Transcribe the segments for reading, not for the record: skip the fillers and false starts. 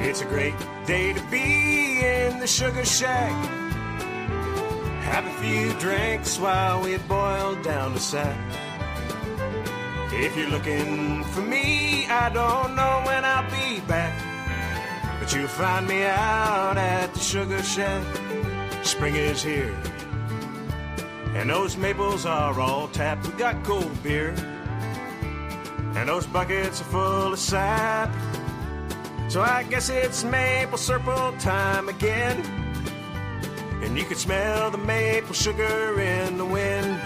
It's a great day to be in the sugar shack. Have a few drinks while we boil down the sack. If you're looking for me, I don't know when I'll be back, but you'll find me out at the sugar shack. Spring is here, and those maples are all tapped. We got cold beer, and those buckets are full of sap. So I guess it's maple syrup time again, and you can smell the maple sugar in the wind.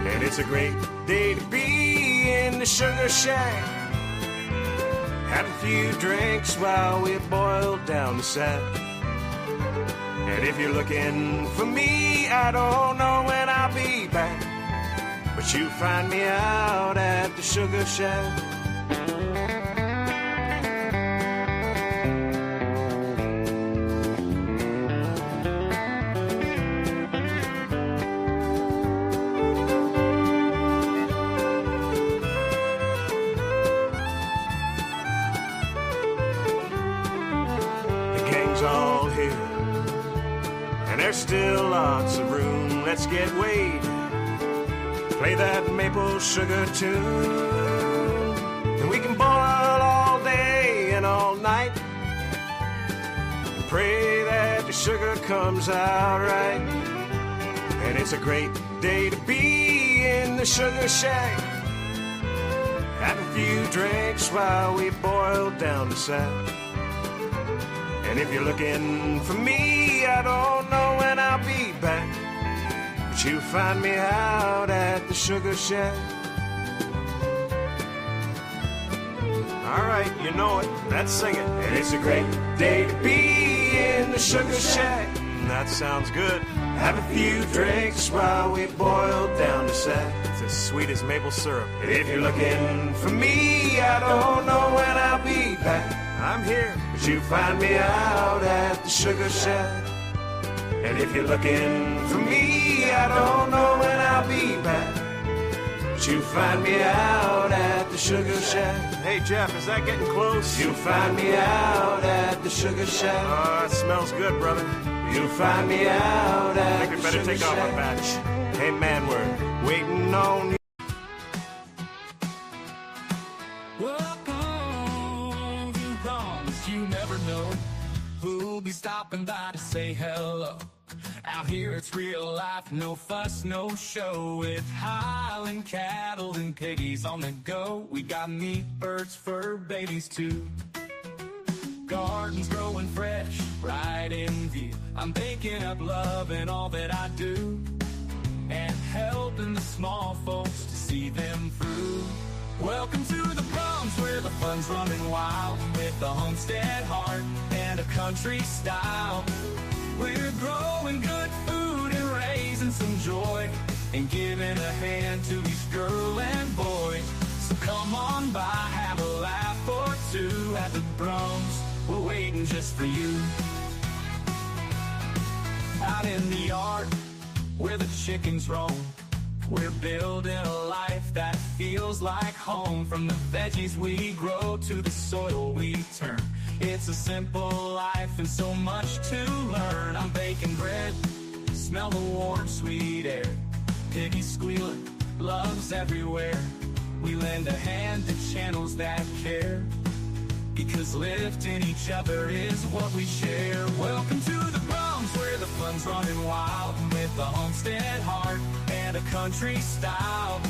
And it's a great day to be in the sugar shack. Have a few drinks while we boil down the sack. And if you're looking for me, I don't know when I'll be back, but you find me out at the sugar shack. All here, and there's still lots of room. Let's get Wade, play that maple sugar tune, and we can boil all day and all night. Pray that the sugar comes out right. And it's a great day to be in the sugar shack. Have a few drinks while we boil down the sack. And if you're looking for me, I don't know when I'll be back, but you'll find me out at the sugar shack. All right, you know it, let's sing it. And it's a great day to be in the sugar shack. That sounds good. Have a few drinks while we boil down the sack. It's as sweet as maple syrup. And if you're looking for me, I don't know when I'll be back. I'm here, but you find me out at the sugar shack. And if you're looking for me, I don't know when I'll be back, but you find me out at the sugar shack. Hey Jeff, is that getting close? You'll find me out at the sugar shack. Oh, it smells good, brother. You'll find me out at the sugar shack. I think we better take off our batch. Hey man, we're waiting on you. You never know who'll be stopping by to say hello. Out here it's real life, no fuss, no show, with Highland cattle and piggies on the go. We got meat, birds, fur babies too. Gardens growing fresh, right in view. I'm baking up love in all that I do, and helping the small folks to see them through. Welcome to the Proms, where the fun's running wild, with the homestead heart and a country style. We're growing good food and raising some joy, and giving a hand to each girl and boy. So come on by, have a laugh or two at the Proms. We're waiting just for you. Out in the yard, where the chickens roam, we're building a life that feels like home. From the veggies we grow to the soil we turn, it's a simple life and so much to learn. I'm baking bread, smell the warm, sweet air. Piggies squealing, love's everywhere. We lend a hand to channels that care, because lifting each other is what we share. Welcome to the Proms, where the fun's running wild, with a homestead heart and a country style.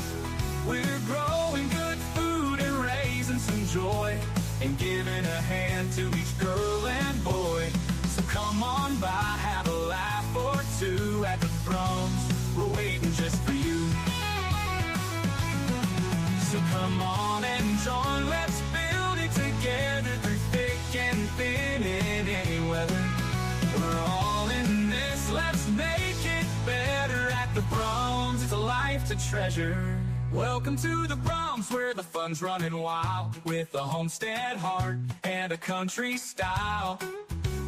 We're growing good food and raising some joy, and giving a hand to each girl and boy. So come on by, have a laugh or two at the Proms. We're waiting just for you. So come on and join, let's build it together, through thick and thin, in any weather. We're all in this, let's make it better at the Proms. It's a life to treasure. Welcome to the Proms, where the fun's running wild, with a homestead heart and a country style.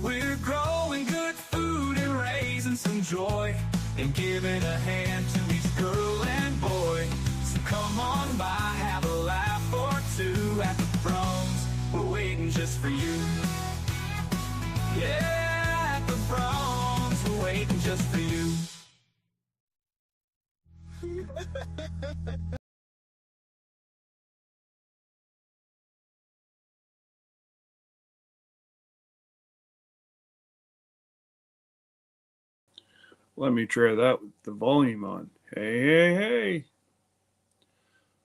We're growing good food and raising some joy, and giving a hand to each girl and boy. So come on by, have a laugh or two at the Proms. We're waiting just for you. just for you. Let me try that with the volume on. Hey, hey, hey.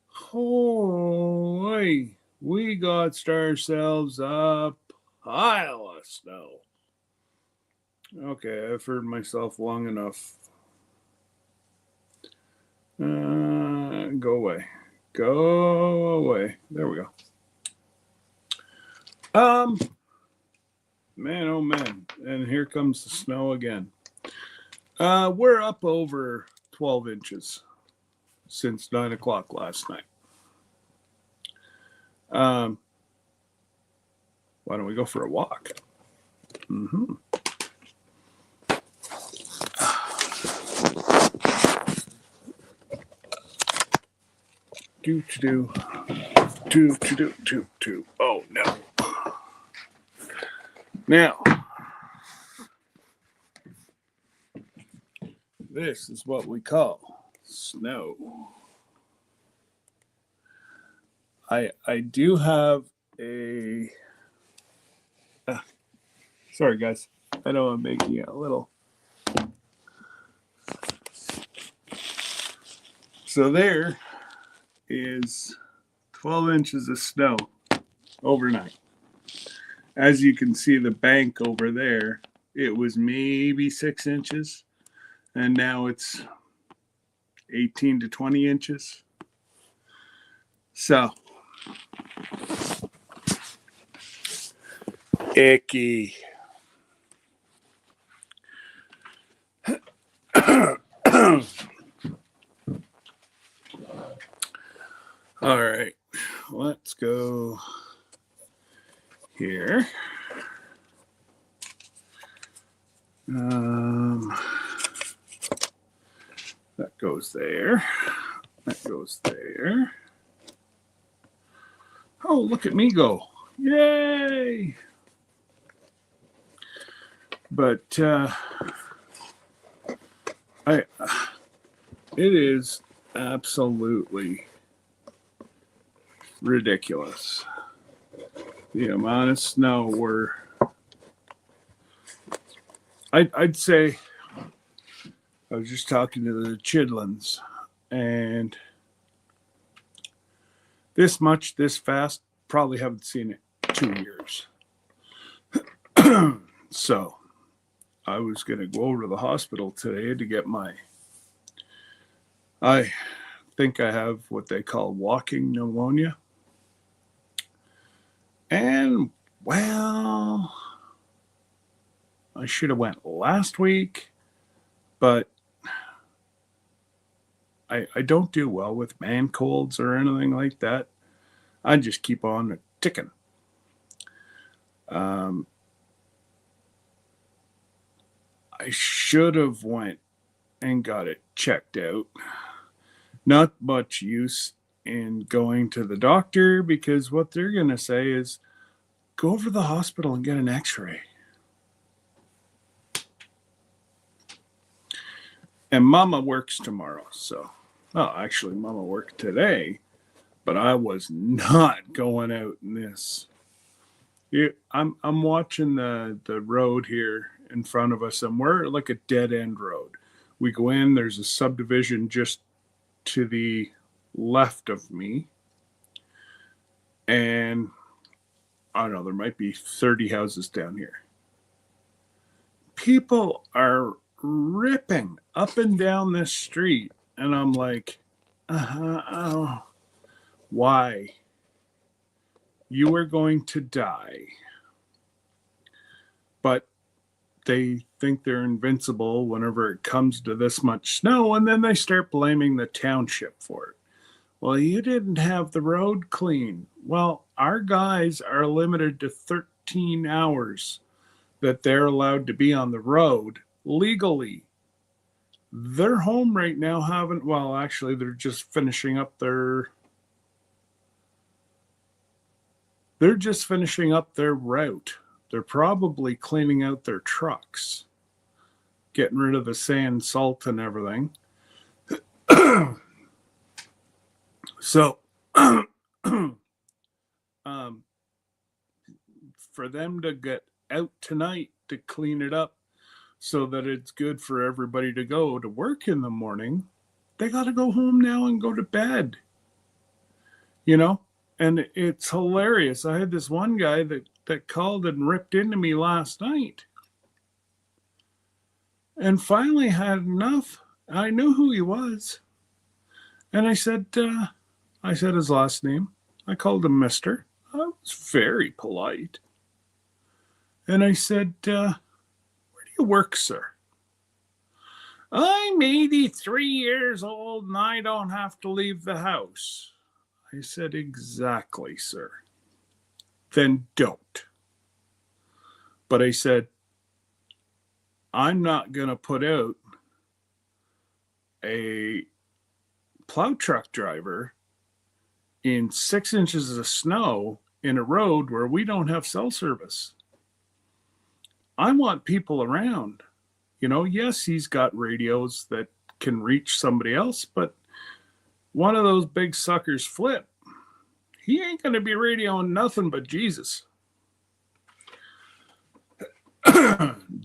Holy, we got ourselves a pile of snow. Okay, I've heard myself long enough. Go away. Go away. There we go. Man, oh man. And here comes the snow again. We're up over 12 inches since 9 o'clock last night. Why don't we go for a walk? Mm-hmm. Do. Oh no. Now, this is what we call snow. I do have a. Sorry, guys. I know I'm making it a little. So there is 12 inches of snow overnight. As you can see, the bank over there, it was maybe 6 inches, and now it's 18 to 20 inches. So, icky. All right, let's go here. That goes there. That goes there. Oh, look at me go. Yay! But it is absolutely ridiculous. The amount of snow I'd say, I was just talking to the Chidlins, and this much, this fast, probably haven't seen it 2 years. So I was going to go over to the hospital today to get I think I have what they call walking pneumonia. And, well, I should have went last week, but I don't do well with man colds or anything like that. I just keep on ticking. I should have went and got it checked out. Not much use in going to the doctor, because what they're going to say is, go over to the hospital and get an x-ray. And Mama works tomorrow, so, well, actually Mama worked today, but I was not going out in this. I'm watching the road here in front of us, and we're like a dead end road. We go in, there's a subdivision just to the left of me, and I don't know, there might be 30 houses down here. People are ripping up and down this street, and I'm like, why? You are going to die. But they think they're invincible whenever it comes to this much snow, and then they start blaming the township for it. Well, you didn't have the road clean. Well, our guys are limited to 13 hours that they're allowed to be on the road legally. They're home right now actually they're just finishing up their route. They're probably cleaning out their trucks, getting rid of the sand, salt, and everything. So, for them to get out tonight to clean it up so that it's good for everybody to go to work in the morning, they got to go home now and go to bed. And it's hilarious. I had this one guy that called and ripped into me last night and finally had enough. I knew who he was. And I said his last name. I called him Mister. I was very polite. And I said, where do you work, sir? I'm 83 years old and I don't have to leave the house. I said, exactly, sir. Then don't. But I said, I'm not going to put out a plow truck driver in 6 inches of snow in a road where we don't have cell service. I want people around. Yes, he's got radios that can reach somebody else, but one of those big suckers flip. He ain't going to be radioing nothing but Jesus.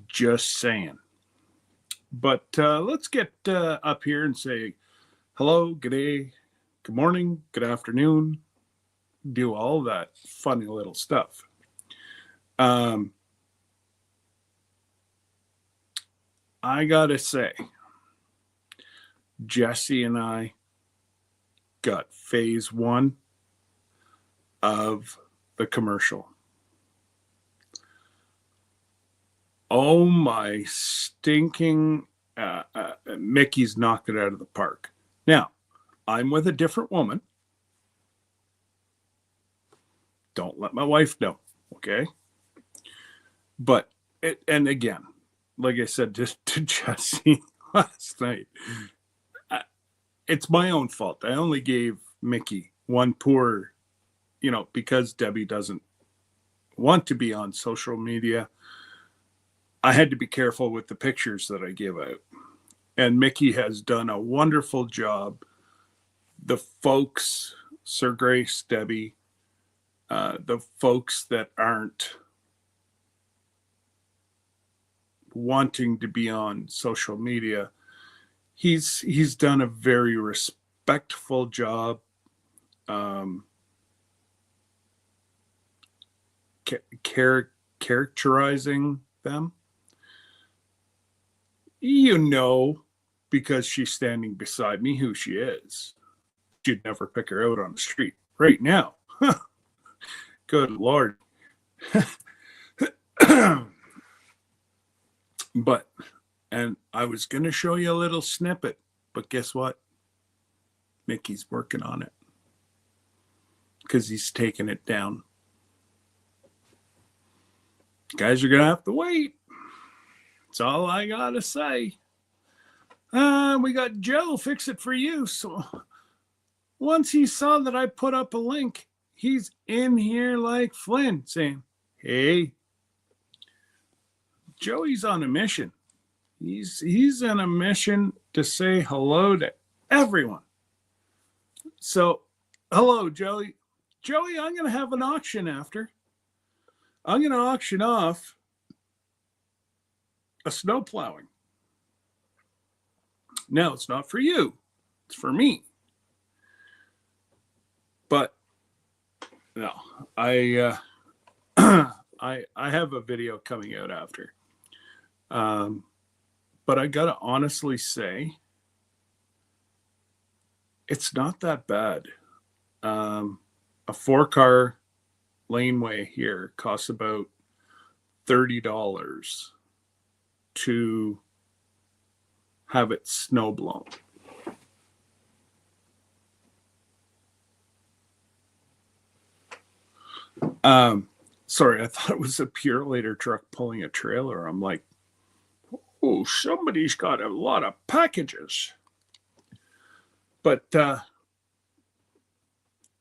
Just saying. But let's get up here and say hello, good day, good morning, good afternoon. Do all that funny little stuff. I gotta say, Jesse and I got phase 1 of the commercial. Oh my stinking, Mickey's knocked it out of the park. Now, I'm with a different woman. Don't let my wife know, okay? But, and again, like I said just to Jesse last night, it's my own fault. I only gave Mickey one poor, because Debbie doesn't want to be on social media. I had to be careful with the pictures that I give out. And Mickey has done a wonderful job. The folks, Sir Grace, Debbie, the folks that aren't wanting to be on social media, he's done a very respectful job characterizing them. Because she's standing beside me, who she is. You'd never pick her out on the street right now. Good Lord. And I was going to show you a little snippet, but guess what? Mickey's working on it because he's taking it down. Guys are going to have to wait. That's all I got to say. We got Joe, fix it for you. So once he saw that I put up a link, he's in here like Flynn saying, hey, Joey's on a mission. He's on a mission to say hello to everyone. So, hello, Joey. Joey, I'm going to have an auction after. I'm going to auction off a snow plowing. Now, it's not for you. It's for me. But, no, I have a video coming out after. But I got to honestly say, it's not that bad. A 4-car laneway here costs about $30 to have it snow blown. Sorry, I thought it was a Purelator truck pulling a trailer. I'm like, oh, somebody's got a lot of packages. But I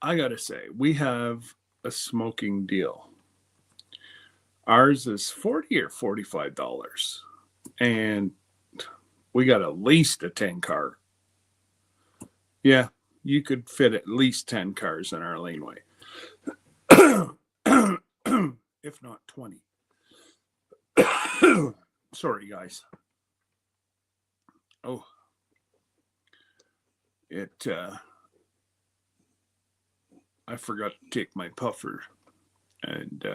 got to say, we have a smoking deal. Ours is $40 or $45. And We got at least a 10 car. Yeah, you could fit at least 10 cars in our laneway. If not 20. Sorry, guys. Oh, I forgot to take my puffer, and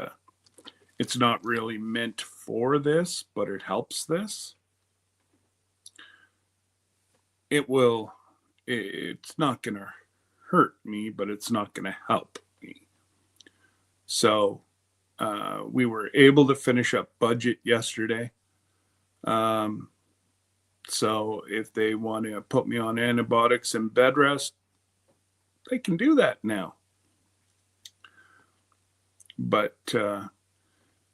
it's not really meant for this, but it helps this. It's not going to hurt me, but it's not going to help me. So we were able to finish up budget yesterday. So if they want to put me on antibiotics and bed rest, they can do that now. But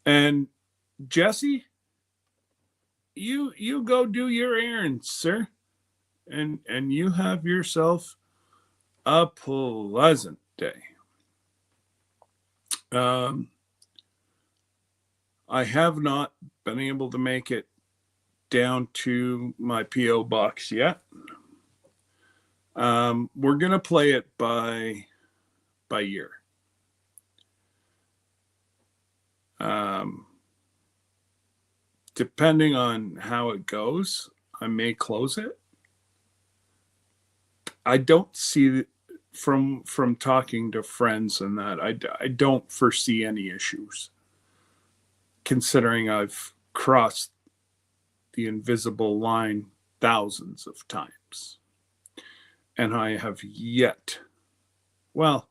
and Jesse, you go do your errands, sir, and you have yourself a pleasant day. I have not been able to make it down to my P.O. box yet. We're gonna play it by year. Depending on how it goes, I may close it. I don't see from talking to friends and that I don't foresee any issues, considering I've crossed the invisible line thousands of times, and I have yet, well,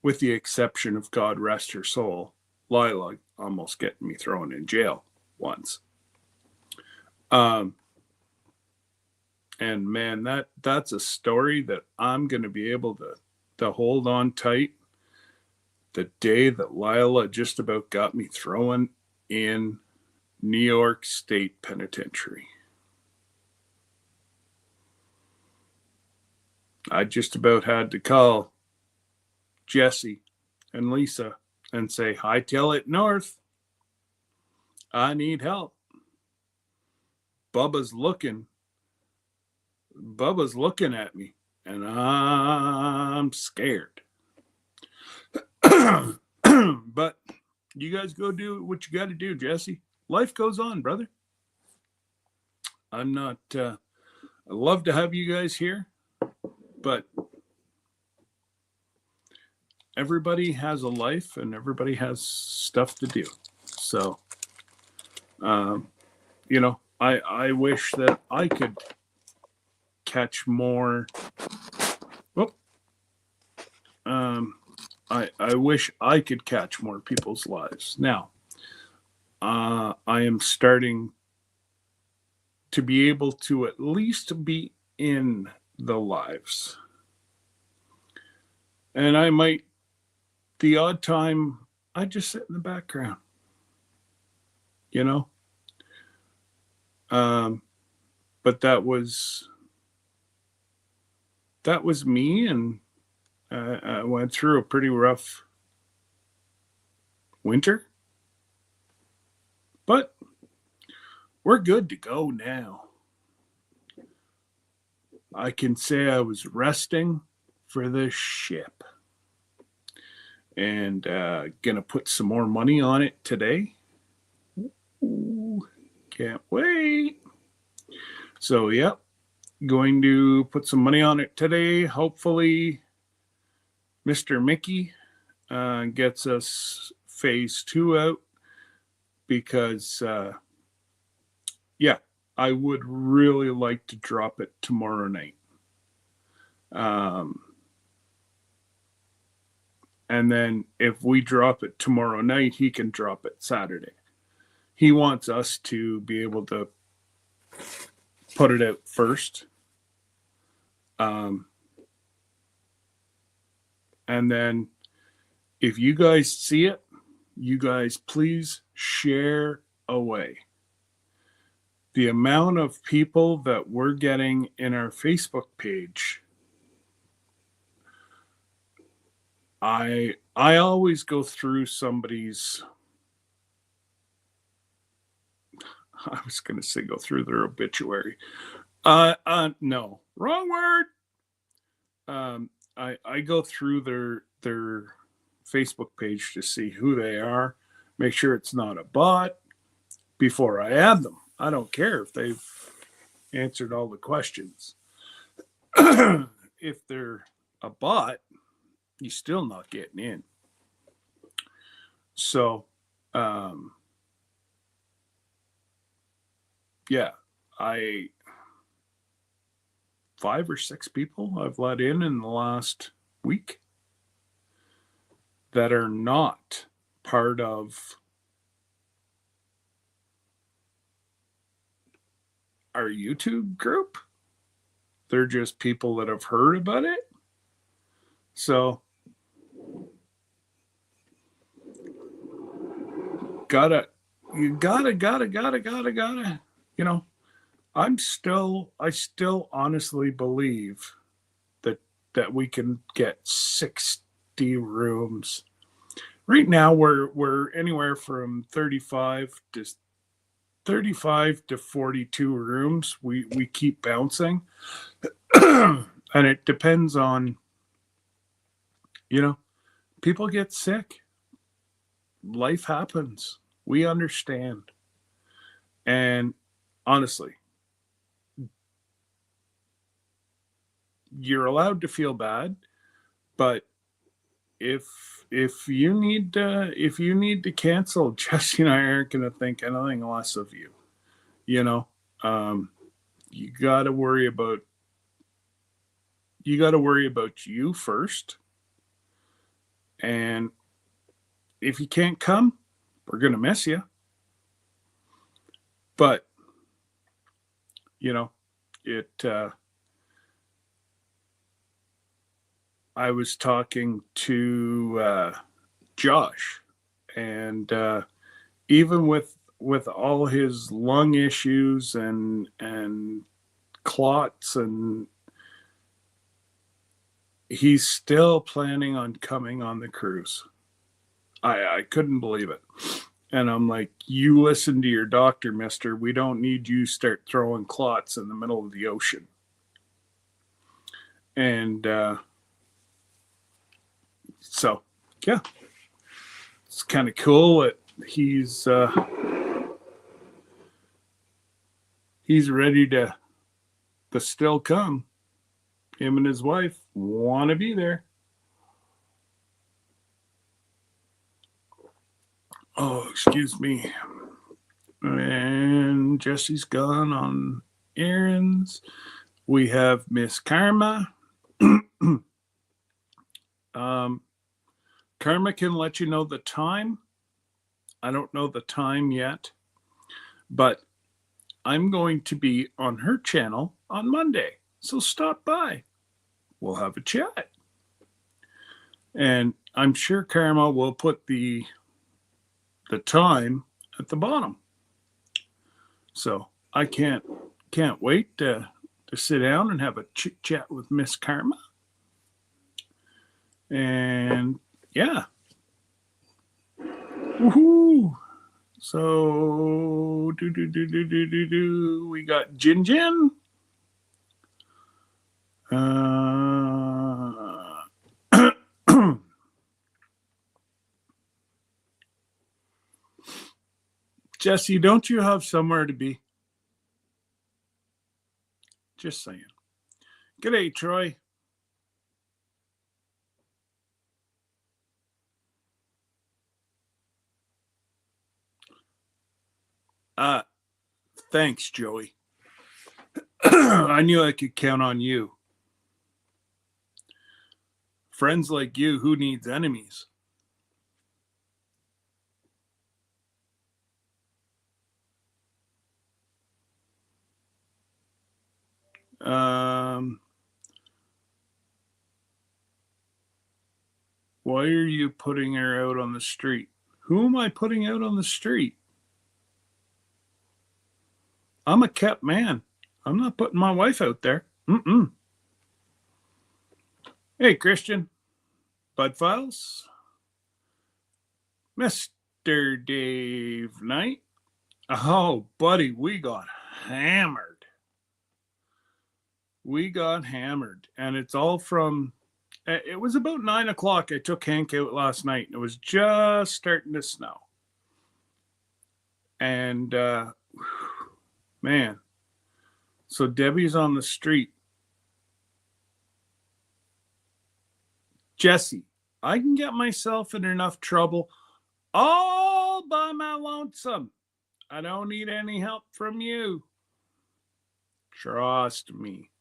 with the exception of God rest her soul, Lila almost getting me thrown in jail once. And man, that's a story that I'm going to be able to hold on tight. The day that Lila just about got me thrown in New York State Penitentiary. I just about had to call Jesse and Lisa and say, hightail it north. I need help. Bubba's looking at me, and I'm scared. But you guys go do what you got to do, Jesse. Life goes on, brother. I'm not, I love to have you guys here, but everybody has a life and everybody has stuff to do. So, you know, I wish that I could catch more. I wish I could catch more people's lives. Now, I am starting to be able to at least be in the lives. And I might, the odd time, I just sit in the background, you know? But that was me, and I went through a pretty rough winter. But we're good to go now. I can say I was resting for this ship. And gonna put some more money on it today. Ooh, can't wait. So, yep, going to put some money on it today. Hopefully, Mr. Mickey gets us phase 2 out, because, yeah, I would really like to drop it tomorrow night. And then if we drop it tomorrow night, he can drop it Saturday. He wants us to be able to put it out first. And then if you guys see it, you guys please share away. The amount of people that we're getting in our Facebook page, I always go through somebody's, I was going to say go through their obituary. No, wrong word. I go through their Facebook page to see who they are, make sure it's not a bot before I add them. I don't care if they've answered all the questions. If they're a bot, you're still not getting in. So, yeah, 5 or 6 people I've let in the last week that are not part of our YouTube group. They're just people that have heard about it. So gotta, you know, I still honestly believe that we can get 60 rooms. Right now we're anywhere from 35 to 42 rooms. We keep bouncing. And it depends on, people get sick. Life happens. We understand. And honestly, you're allowed to feel bad, but if you need to cancel, Jesse and I aren't going to think anything less of you. You got to worry about you first. And if you can't come, we're going to miss you. But I was talking to Josh, and even with all his lung issues and clots, and he's still planning on coming on the cruise. I couldn't believe it. And I'm like, you listen to your doctor, mister. We don't need you start throwing clots in the middle of the ocean. And so, yeah, it's kind of cool that he's ready to still come. Him and his wife want to be there. Oh, excuse me. And Jesse's gone on errands. We have Miss Karma. Karma can let you know the time. I don't know the time yet, but I'm going to be on her channel on Monday. So stop by. We'll have a chat. And I'm sure Karma will put the time at the bottom. So I can't wait to sit down and have a chit chat with Miss Karma. And yeah. Woohoo! So we got Jin Jin. Jesse, don't you have somewhere to be? Just saying. G'day, Troy. Thanks, Joey. I knew I could count on you. Friends like you, who needs enemies? Why are you putting her out on the street? Who am I putting out on the street? I'm a kept man. I'm not putting my wife out there. Hey, Christian. Bud Files. Mr. Dave Knight. Oh, buddy, we got hammered. We got hammered. And it's all from, it was about 9 o'clock. I took Hank out last night and it was just starting to snow. And, man, so Debbie's on the street. Jesse, I can get myself in enough trouble all by my lonesome. I don't need any help from you. Trust me.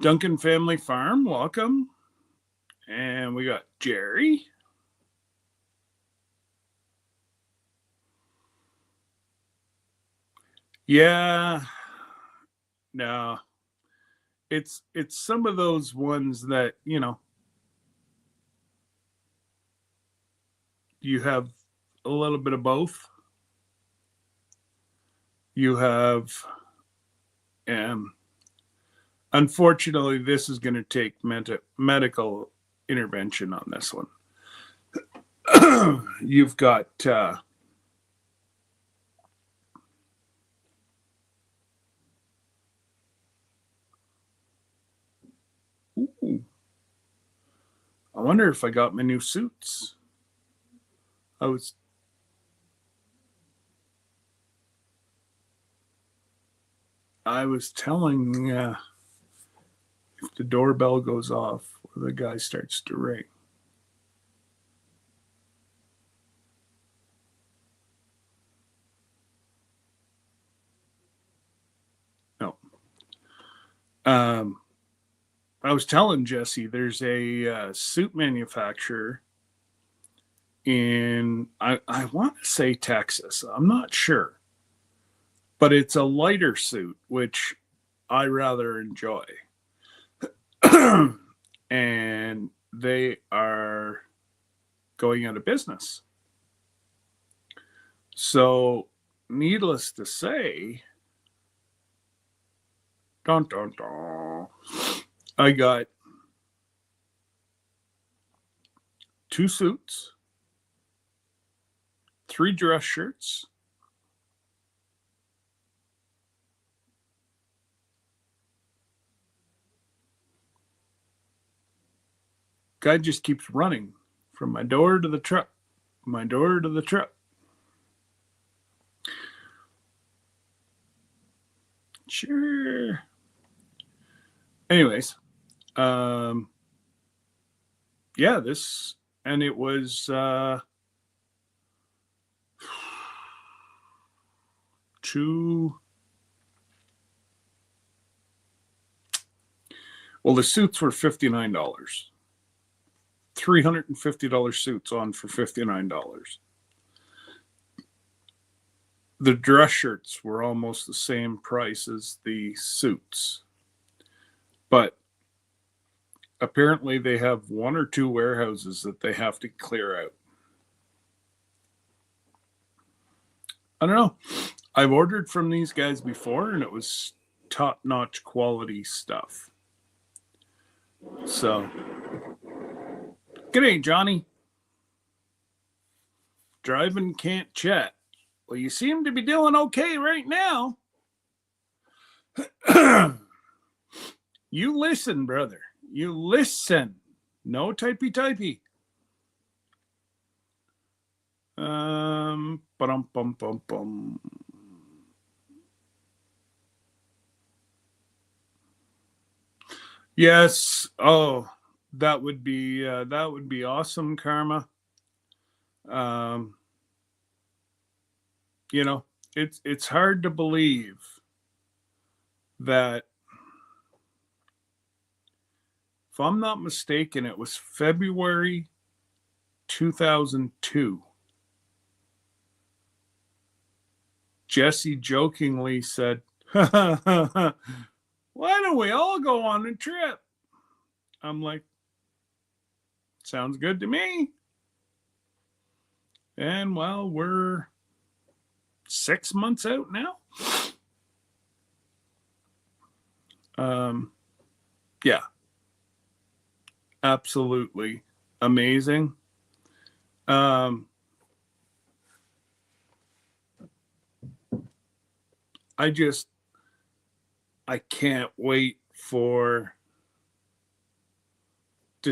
Duncan Family Farm, welcome. And we got Jerry. Yeah. No. It's some of those ones that, you know, you have a little bit of both. You have, unfortunately, this is going to take medical intervention on this one. You've got, ooh, I wonder if I got my new suits. I was telling if the doorbell goes off or the guy starts to ring. No. I was telling Jesse there's a suit manufacturer in, I want to say Texas. I'm not sure. But it's a lighter suit, which I rather enjoy. And they are going out of business. So, needless to say, dun, dun, dun, I got 2 suits, 3 dress shirts, guy just keeps running from my door to the truck, my door to the truck. Sure. Anyways, yeah, this, and it was 2. Well, the suits were $59. $350 suits on for $59. The dress shirts were almost the same price as the suits. But apparently they have 1 or 2 warehouses that they have to clear out. I don't know. I've ordered from these guys before and it was top-notch quality stuff. So, g'day, Johnny. Driving can't chat. Well, you seem to be doing okay right now. You listen, brother. You listen. No typey. Bum. Yes. Oh, that would be awesome, Karma. You know, it's hard to believe that, if I'm not mistaken, it was February 2002. Jesse jokingly said, why don't we all go on a trip? I'm like, sounds good to me. And well, we're 6 months out now. Yeah, absolutely amazing. I can't wait to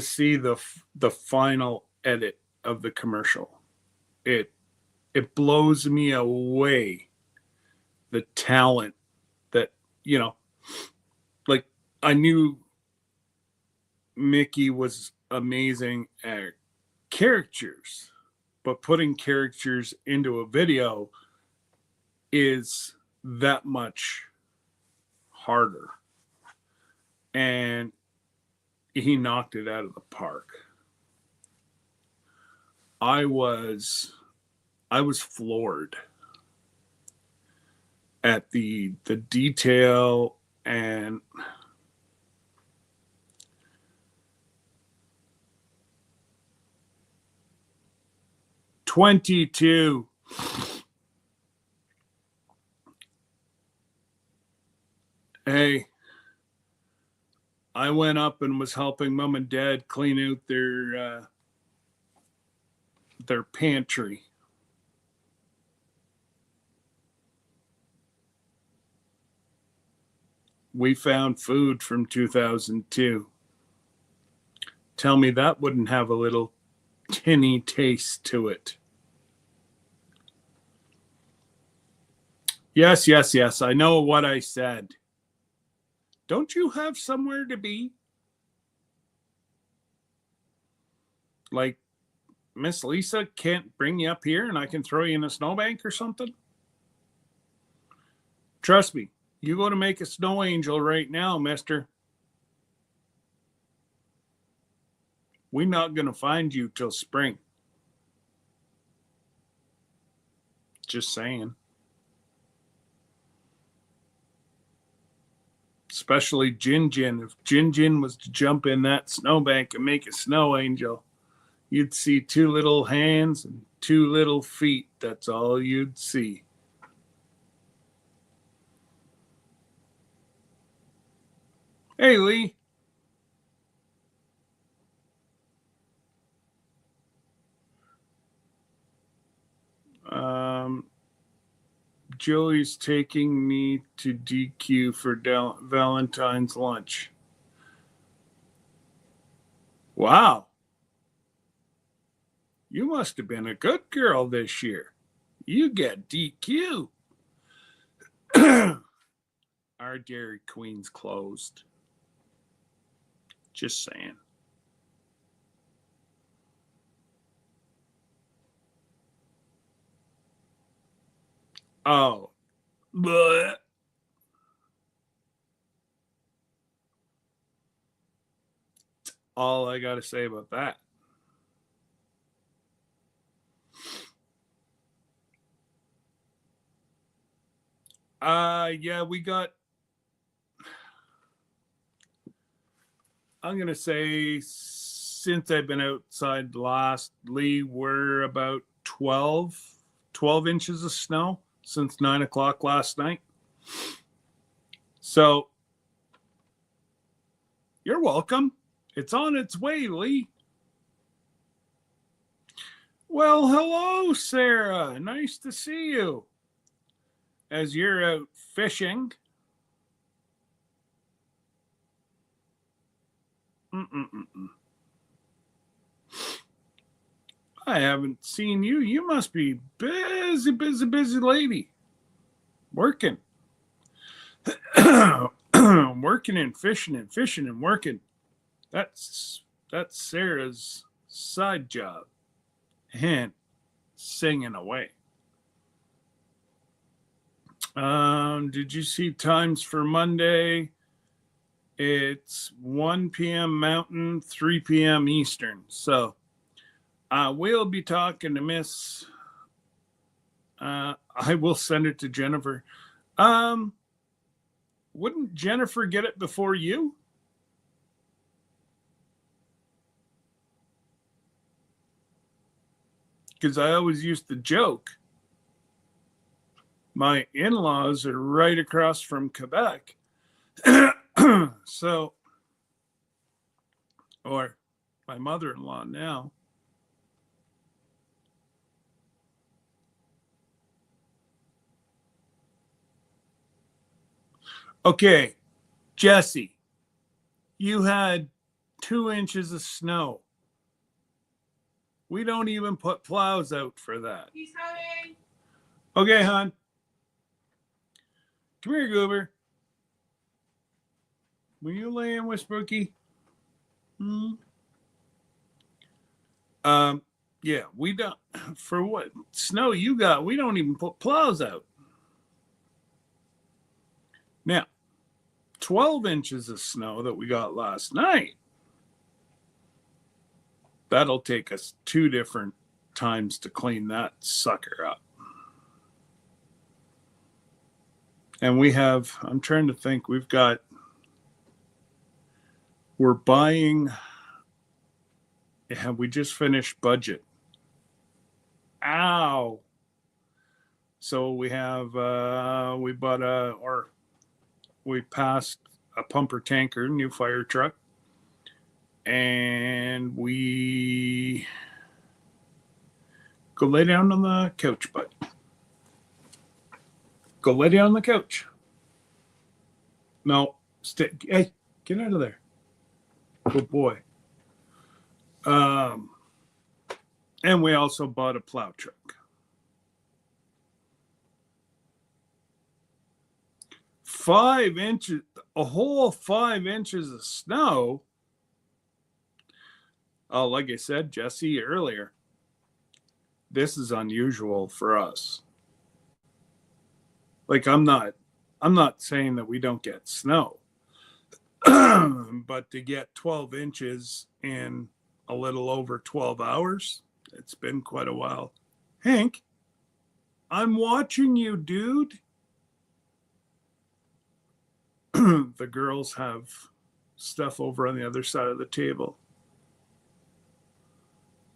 see the final edit of the commercial. It it blows me away, the talent that, you know, like, I knew Mickey was amazing at characters, but putting characters into a video is that much harder. And he knocked it out of the park. I was floored at the detail and $22. Hey, I went up and was helping mom and dad clean out their pantry. We found food from 2002. Tell me that wouldn't have a little tinny taste to it. Yes, yes, yes. I know what I said. Don't you have somewhere to be? Like, Miss Lisa can't bring you up here and I can throw you in a snowbank or something? Trust me, you go to make a snow angel right now, mister. We're not going to find you till spring. Just saying. Especially Jin Jin. If Jin Jin was to jump in that snowbank and make a snow angel, you'd see two little hands and two little feet. That's all you'd see. Hey, Lee. Joey's taking me to DQ for Valentine's lunch. Wow. You must have been a good girl this year. You get DQ. Our Dairy Queen's closed. Just saying. Oh. Bleh. All I got to say about that. Yeah, we got, I'm going to say, since I've been outside last, Lee, we're about 12 inches of snow since 9 o'clock last night. So, you're welcome. It's on its way, Lee. Well, hello, Sarah. Nice to see you. As you're out fishing. I haven't seen you. You must be busy lady. Working. Working and fishing and working. That's Sarah's side job. And singing away. Did you see times for Monday? It's 1 p.m. Mountain, 3 p.m. Eastern. So we'll be talking to Miss. I will send it to Jennifer. Wouldn't Jennifer get it before you? Because I always used to joke. My in-laws are right across from Quebec. So, or my mother-in-law now. Okay, Jesse, you had 2 inches of snow. We don't even put plows out for that. He's coming. Okay, hon. Come here, Goober. Will you lay in with Spooky? Yeah, we don't. For what snow you got, we don't even put plows out. Now, 12 inches of snow that we got last night, that'll take us 2 different times to clean that sucker up. And we have, I'm trying to think, we're buying, we just finished budget. Ow. So we have, we passed a pumper tanker, new fire truck. And we go lay down on the couch, bud. Go lay down on the couch. No, stay. Hey, get out of there. Good boy. And we also bought a plow truck. 5 inches, a whole 5 inches of snow. Oh, like I said, Jesse, earlier, this is unusual for us. Like, I'm not saying that we don't get snow, but to get 12 inches in a little over 12 hours, it's been quite a while. Hank, I'm watching you, dude. The girls have stuff over on the other side of the table.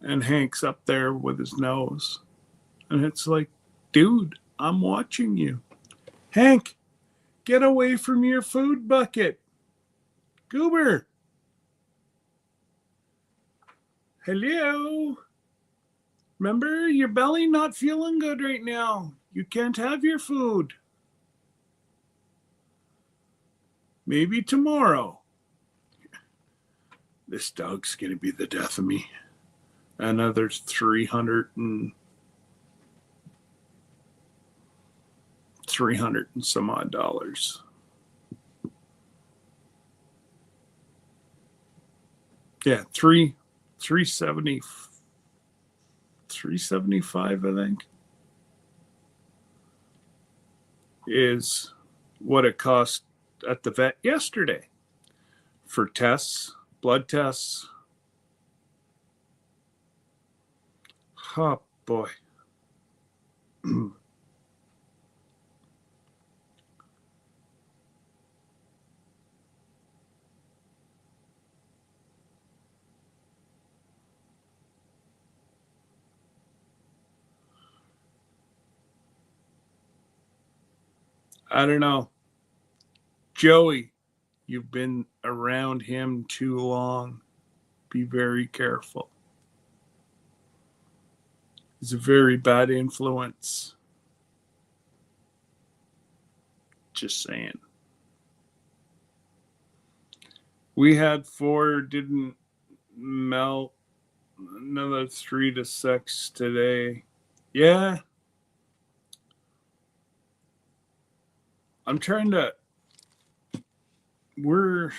And Hank's up there with his nose. And it's like, dude, I'm watching you. Hank, get away from your food bucket. Goober. Hello. Remember, your belly not feeling good right now. You can't have your food. Maybe tomorrow. This dog's going to be the death of me. Another 300 and some odd dollars. Yeah, 375, I think, is what it cost at the vet yesterday for tests, blood tests. Oh, boy. I don't know. Joey, you've been around him too long. Be very careful. He's a very bad influence. Just saying. We had 4, didn't melt. Another 3 to 6 today. Yeah. I'm trying to. We're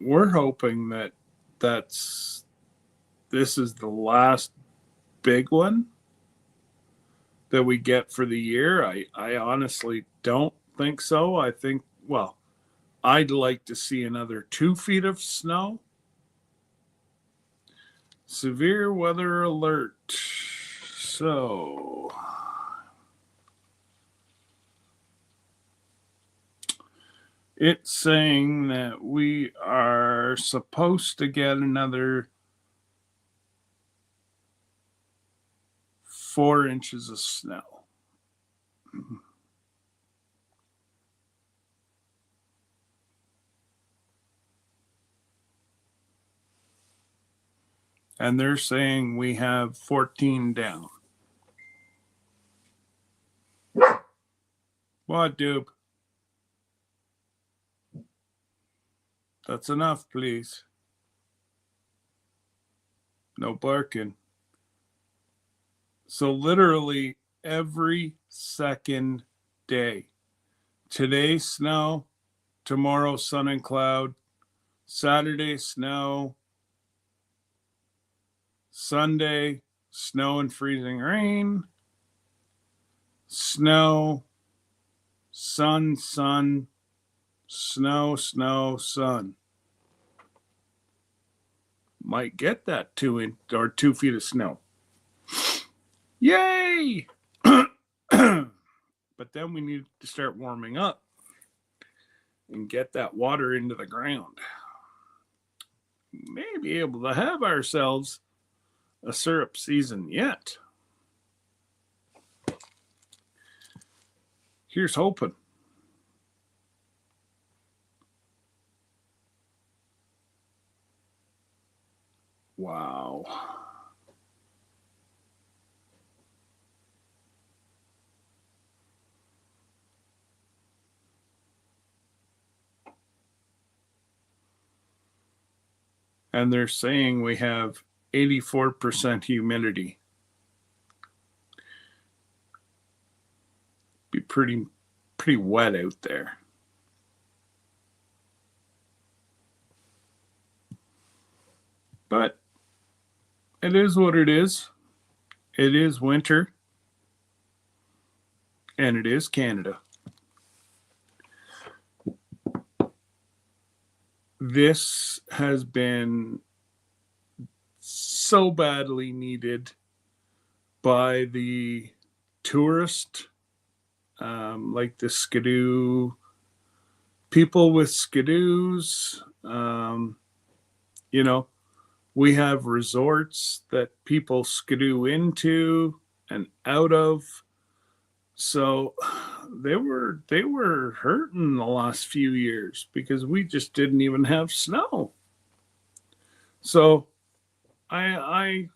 hoping that this is the last big one that we get for the year. I honestly don't think so. I think, well, I'd like to see another 2 feet of snow. Severe weather alert. So it's saying that we are supposed to get another 4 inches of snow. And they're saying we have 14 down. What, dude? That's enough, please. No barking. So literally every second day. Today, snow. Tomorrow, sun and cloud. Saturday, snow. Sunday, snow and freezing rain. Snow, sun, sun, snow, snow, sun. Might get that 2 feet of snow. Yay! But then we need to start warming up and get that water into the ground. May be able to have ourselves a syrup season yet. Here's hoping. Wow. And they're saying we have 84% humidity. Be pretty wet out there. But it is what it is. It is winter. And it is Canada. This has been so badly needed by the tourist, like the skidoo, people with skidoos. We have resorts that people skidoo into and out of. So they were hurting the last few years because we just didn't even have snow. So I'm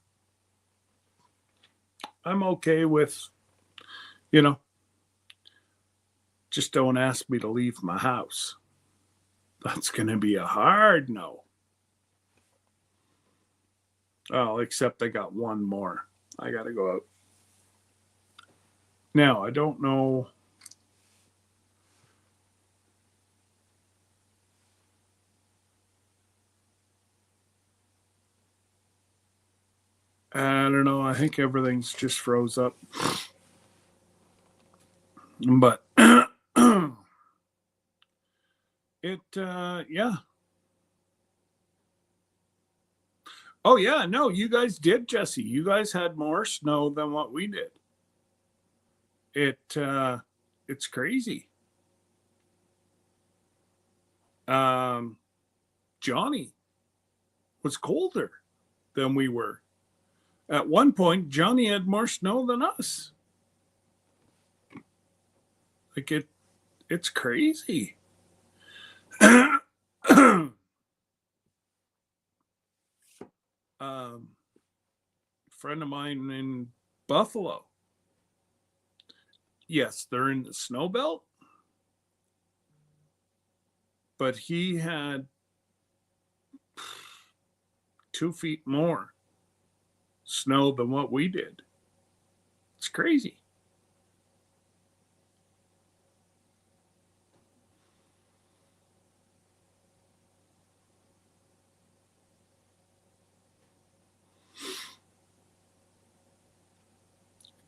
okay with, just don't ask me to leave my house. That's going to be a hard no. Oh, except I got one more. I got to go out. Now, I don't know. I don't know. I think everything's just froze up. But yeah. Oh, yeah. No, you guys did, Jesse. You guys had more snow than what we did. It's crazy. Johnny was colder than we were. At one point, Johnny had more snow than us. Like it's crazy. Friend of mine in Buffalo. Yes, they're in the snow belt, but he had 2 feet more snow than what we did. It's crazy.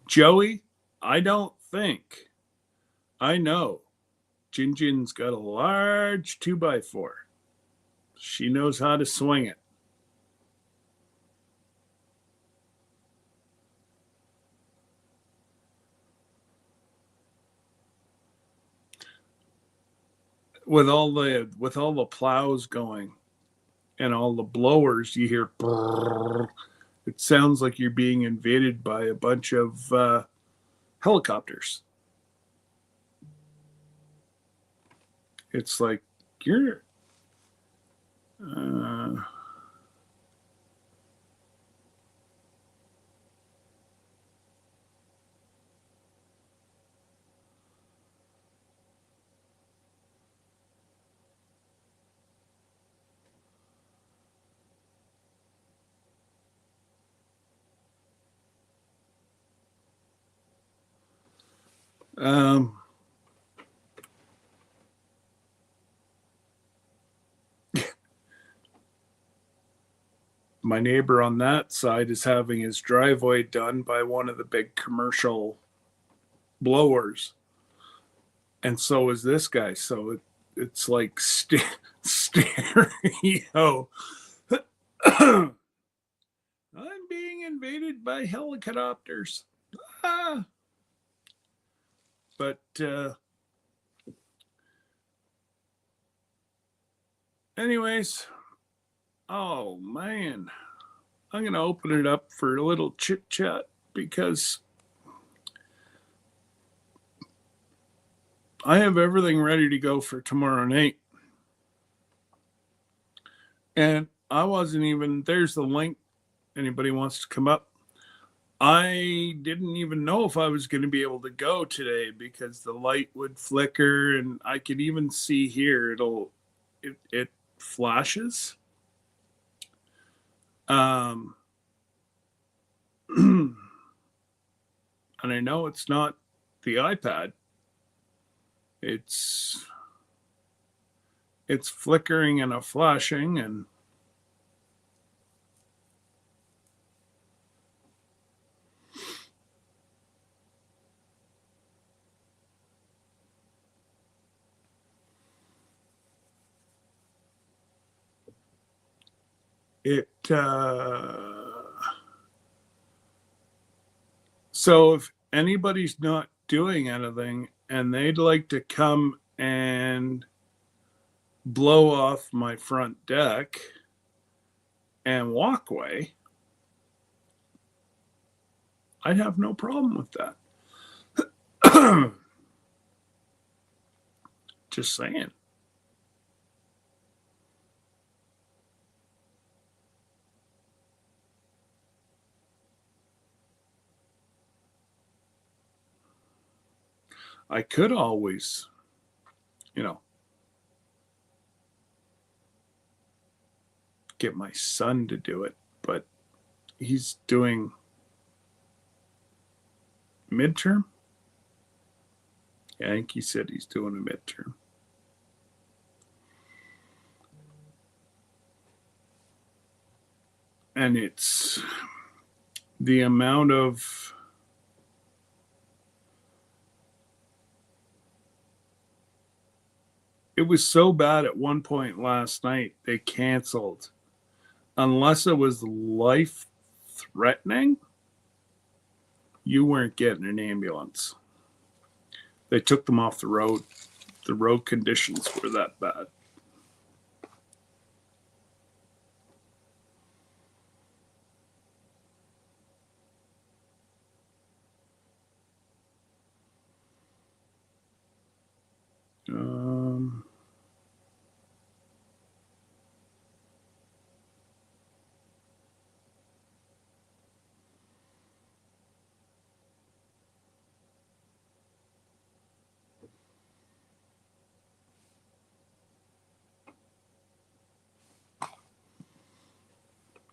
Joey, I don't think. I know. Jinjin's got a large 2x4. She knows how to swing it. With all the plows going and all the blowers, you hear brrr. It sounds like you're being invaded by a bunch of helicopters. It's like you're Um, my neighbor on that side is having his driveway done by one of the big commercial blowers, and so is this guy. So it's like stereo. I'm being invaded by helicopters. Ah. But anyways, oh man, I'm going to open it up for a little chit chat because I have everything ready to go for tomorrow night. And I wasn't even, there's the link. Anybody wants to come up? I didn't even know if I was going to be able to go today because the light would flicker, and I could even see here it flashes. And I know it's not the iPad. It's flickering and a flashing, and it so if anybody's not doing anything and they'd like to come and blow off my front deck and walkway, I'd have no problem with that. Just saying. I could always, get my son to do it, but he's doing midterm. Yeah, I think he said he's doing a midterm. And it's the amount of it was so bad at one point last night they canceled, unless it was life threatening, you weren't getting an ambulance. They took them off the road. The road conditions were that bad.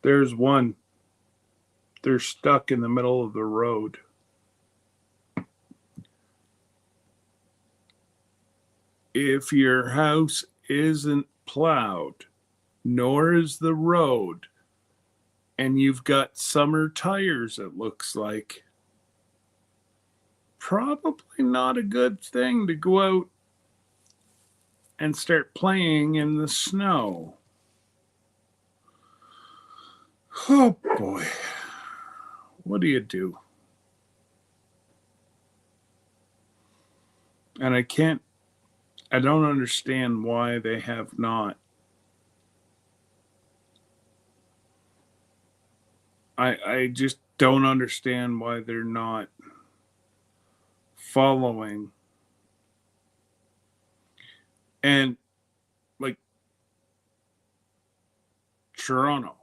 There's one. They're stuck in the middle of the road. If your house isn't plowed, nor is the road, and you've got summer tires, it looks like, probably not a good thing to go out and start playing in the snow. Oh boy. What do you do? And I don't understand why they have not. I just don't understand why they're not following. And like Toronto,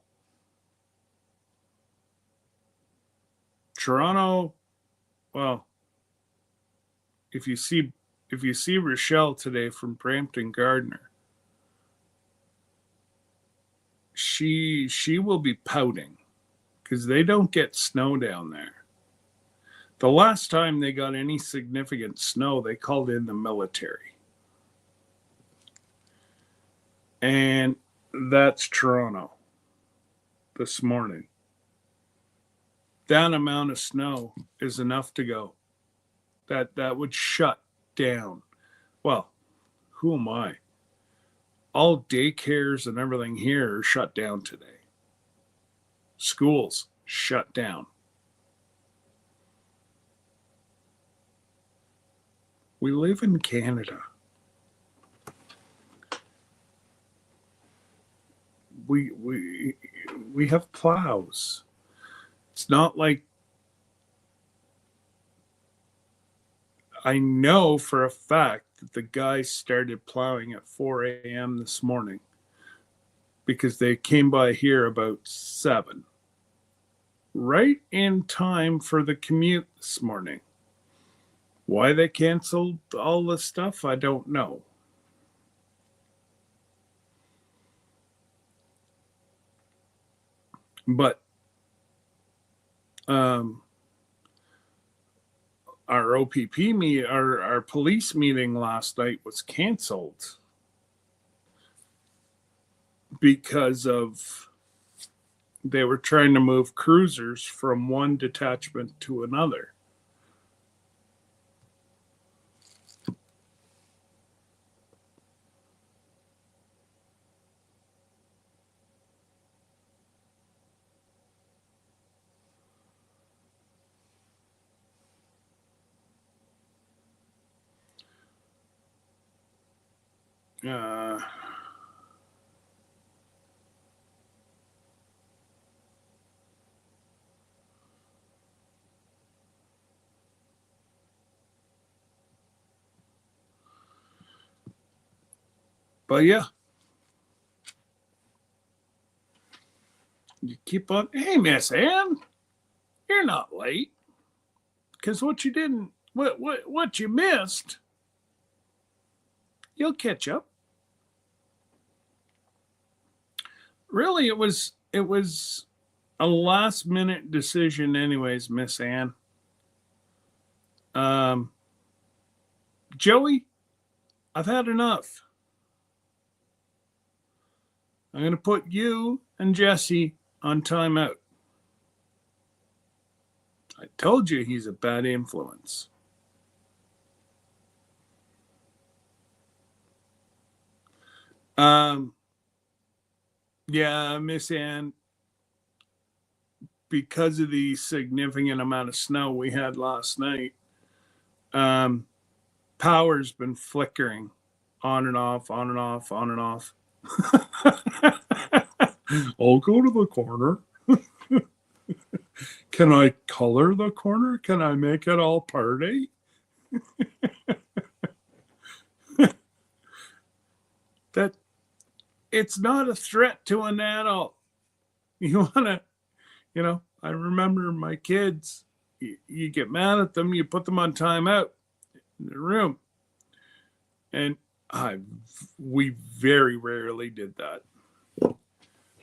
well, if you see Rochelle today from Brampton Gardner, she will be pouting because they don't get snow down there. The last time they got any significant snow, they called in the military. And that's Toronto this morning. That amount of snow is enough to go. That would shut down. Well, who am I? All daycares and everything here are shut down today. Schools shut down. We live in Canada. We have plows. It's not like I know for a fact that the guys started plowing at 4 a.m. this morning because they came by here about 7. Right in time for the commute this morning. Why they canceled all this stuff, I don't know. But our OPP our police meeting last night was canceled because of they were trying to move cruisers from one detachment to another. Uh, but yeah, you keep on. Hey, Miss Ann, you're not late because what you missed, you'll catch up. Really, it was a last minute decision, anyways, Miss Ann. Joey, I've had enough. I'm going to put you and Jesse on timeout. I told you he's a bad influence. Yeah, Miss Ann, because of the significant amount of snow we had last night, power's been flickering on and off, on and off, on and off. I'll go to the corner. Can I color the corner? Can I make it all party? That it's not a threat to an adult. You want to, I remember my kids, you get mad at them, you put them on timeout in the room. And we very rarely did that.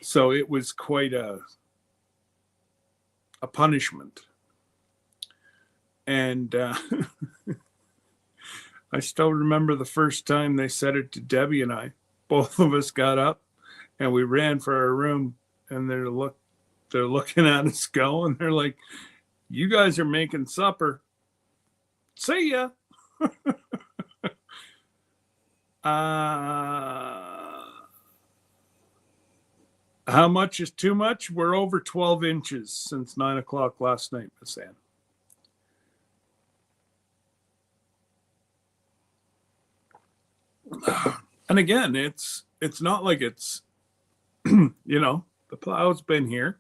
So it was quite a punishment. And I still remember the first time they said it to Debbie and I. Both of us got up and we ran for our room, and they're looking at us go, and they're like, "You guys are making supper. See ya." How much is too much? We're over 12 inches since 9 o'clock last night, Miss Ann. And again, it's not like it's, the plow's been here.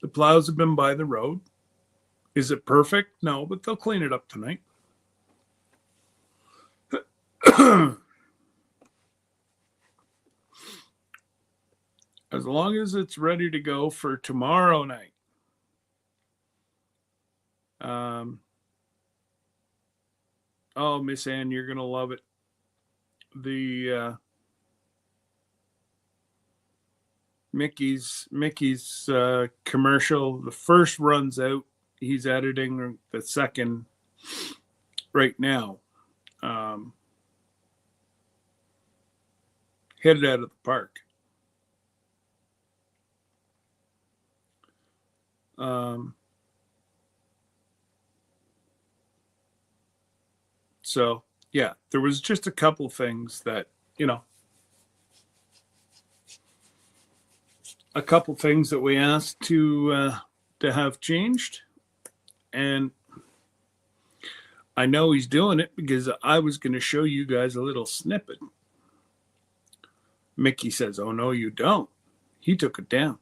The plows have been by the road. Is it perfect? No, but they'll clean it up tonight. As long as it's ready to go for tomorrow night. Oh, Miss Ann, you're going to love it. Mickey's commercial. The first runs out. He's editing the second right now. Hit it out of the park. So yeah, there was just a couple things that, a couple things that we asked to have changed, and I know he's doing it because I was going to show you guys a little snippet. Mickey says, "Oh no, you don't." He took it down.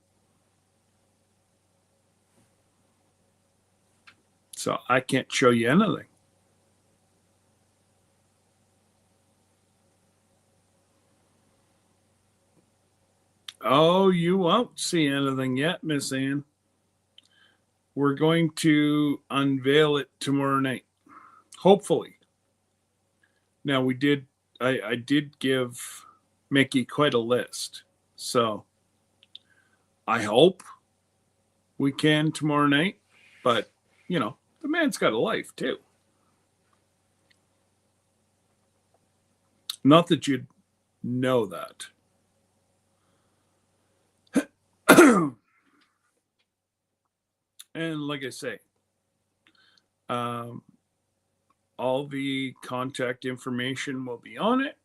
So I can't show you anything. Oh, you won't see anything yet, Miss Ann. We're going to unveil it tomorrow night. Hopefully. Now I did give Mickey quite a list. So I hope we can tomorrow night. But, the man's got a life too. Not that you'd know that. And like I say, all the contact information will be on it.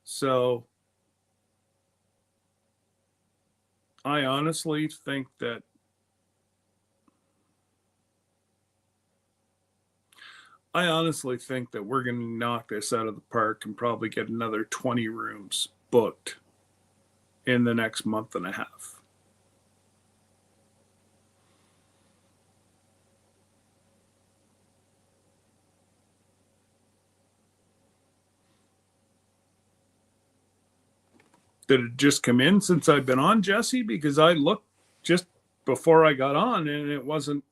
So I honestly think that we're going to knock this out of the park and probably get another 20 rooms booked in the next month and a half. Did it just come in since I've been on, Jesse? Because I looked just before I got on and it wasn't.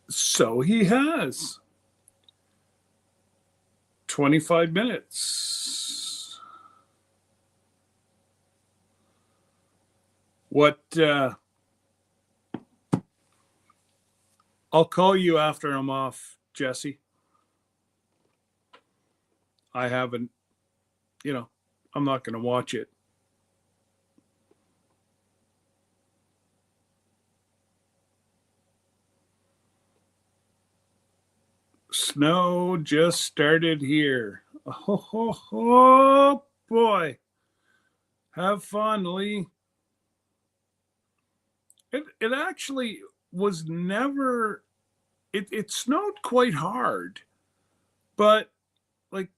So he has 25 minutes. What? I'll call you after I'm off, Jesse. I haven't, I'm not going to watch it. Snow just started here. Oh boy. Have fun, Lee. It actually was never, it snowed quite hard, but like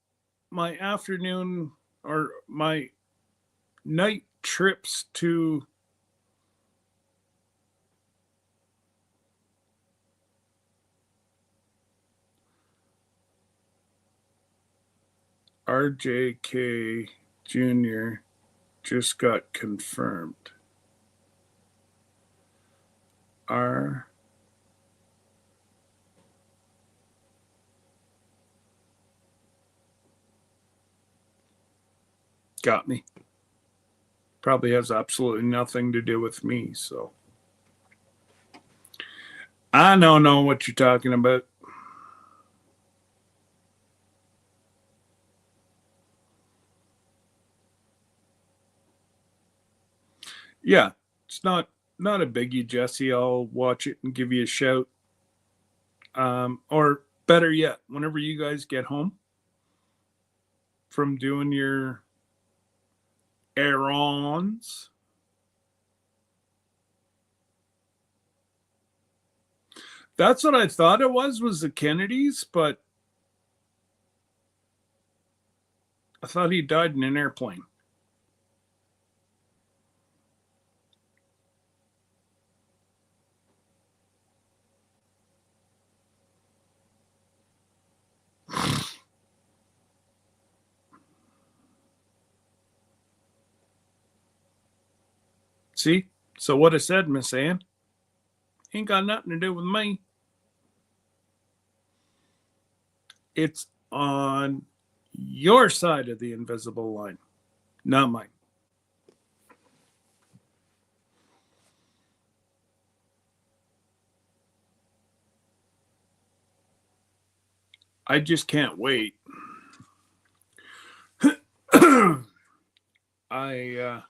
my afternoon or my night trips to RJK Jr. just got confirmed. Got me. Probably has absolutely nothing to do with me, so I don't know what you're talking about. Yeah, it's not a biggie, Jesse. I'll watch it and give you a shout. Or better yet, whenever you guys get home from doing your errands. That's what I thought it was the Kennedys, but I thought he died in an airplane. See? So what I said, Miss Ann, ain't got nothing to do with me. It's on your side of the invisible line, not mine. I just can't wait. I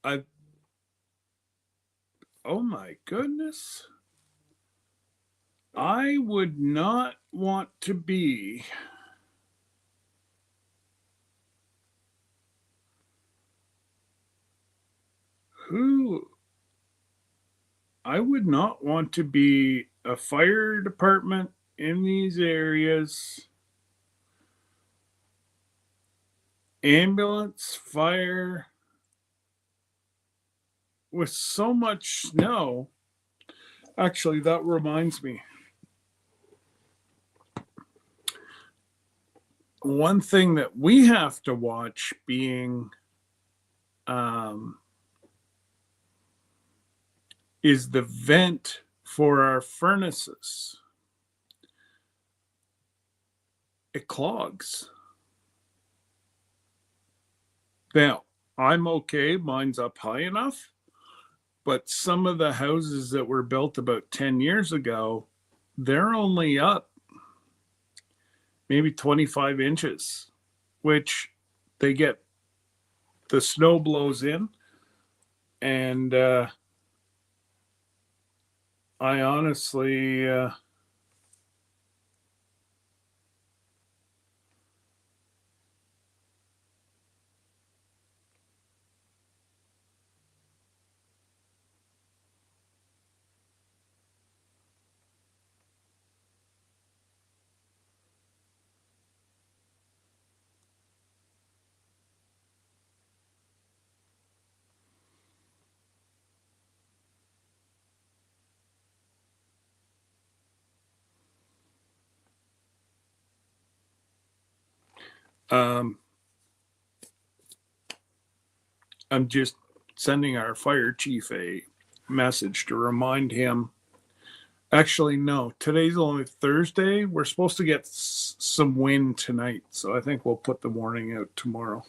I oh my goodness. I would not want to be who I would not want to be a fire department in these areas. Ambulance, fire, with so much snow. Actually, that reminds me. One thing that we have to watch being is the vent for our furnaces. It clogs. Now, I'm okay. Mine's up high enough. But some of the houses that were built about 10 years ago, they're only up maybe 25 inches, which they get the snow blows in. And I honestly, um, I'm just sending our fire chief a message to remind him. Actually, no, today's only Thursday. We're supposed to get some wind tonight, so I think we'll put the warning out tomorrow.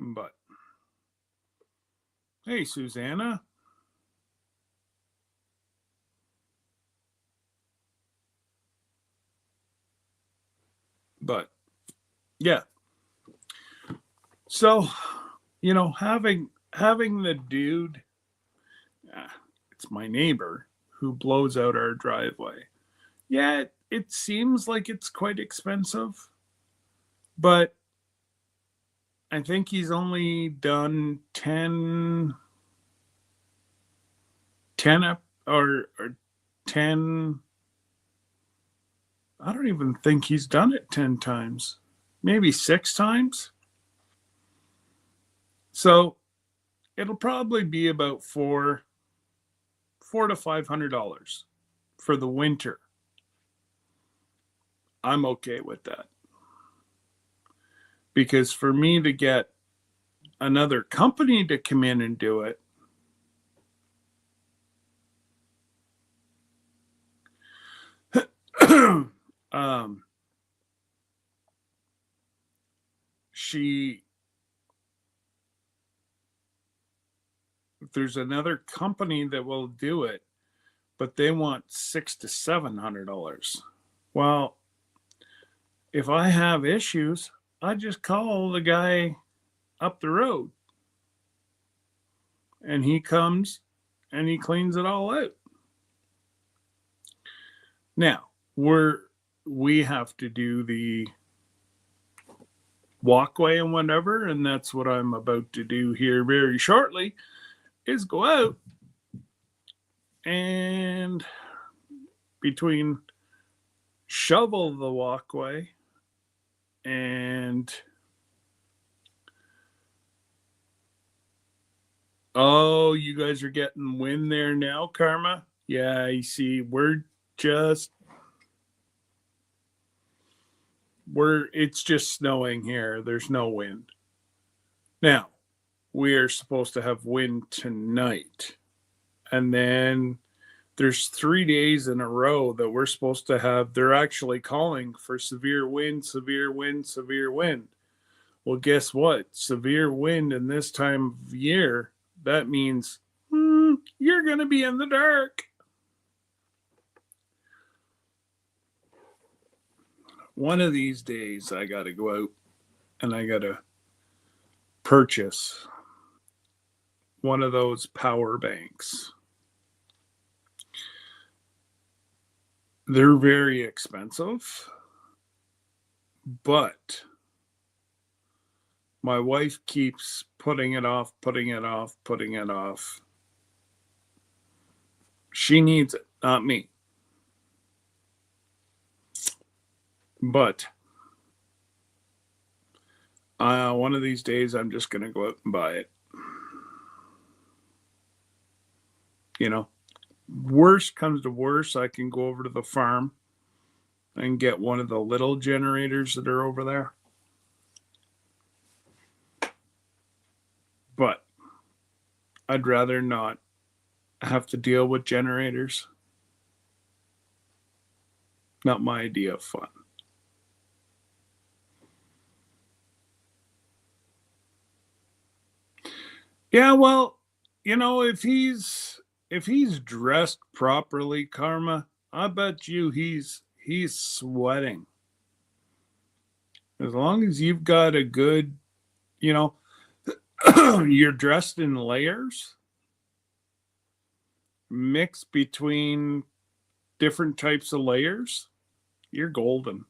But hey, Susanna. But yeah. So, having the dude, it's my neighbor who blows out our driveway. Yeah, it seems like it's quite expensive, but I think he's only done 10 or 10. I don't even think he's done it 10 times, maybe 6 times. So it'll probably be about $400 to $500 for the winter. I'm okay with that. Because for me to get another company to come in and do it, there's another company that will do it, but they want $600 to $700. Well, if I have issues, I just call the guy up the road, and he comes and he cleans it all out. Now we have to do the walkway and whatever, and that's what I'm about to do here very shortly, is go out and between shovel the walkway And oh, you guys are getting wind there now, Karma? Yeah, you see, just it's just snowing here. There's no wind. Now, we are supposed to have wind tonight. And then there's 3 days in a row that we're supposed to have, they're actually calling for severe wind, severe wind, severe wind. Well, guess what? Severe wind in this time of year, that means you're going to be in the dark. One of these days, I got to go out and I got to purchase one of those power banks. They're very expensive, but my wife keeps putting it off, putting it off, putting it off. She needs it, not me. But one of these days, I'm just going to go out and buy it. You know, worst comes to worst, I can go over to the farm and get one of the little generators that are over there. But I'd rather not have to deal with generators. Not my idea of fun. Yeah, well, you know, if he's dressed properly, Karma, I bet you he's sweating. As long as you've got a good, you know, you're dressed in layers, mix between different types of layers, you're golden.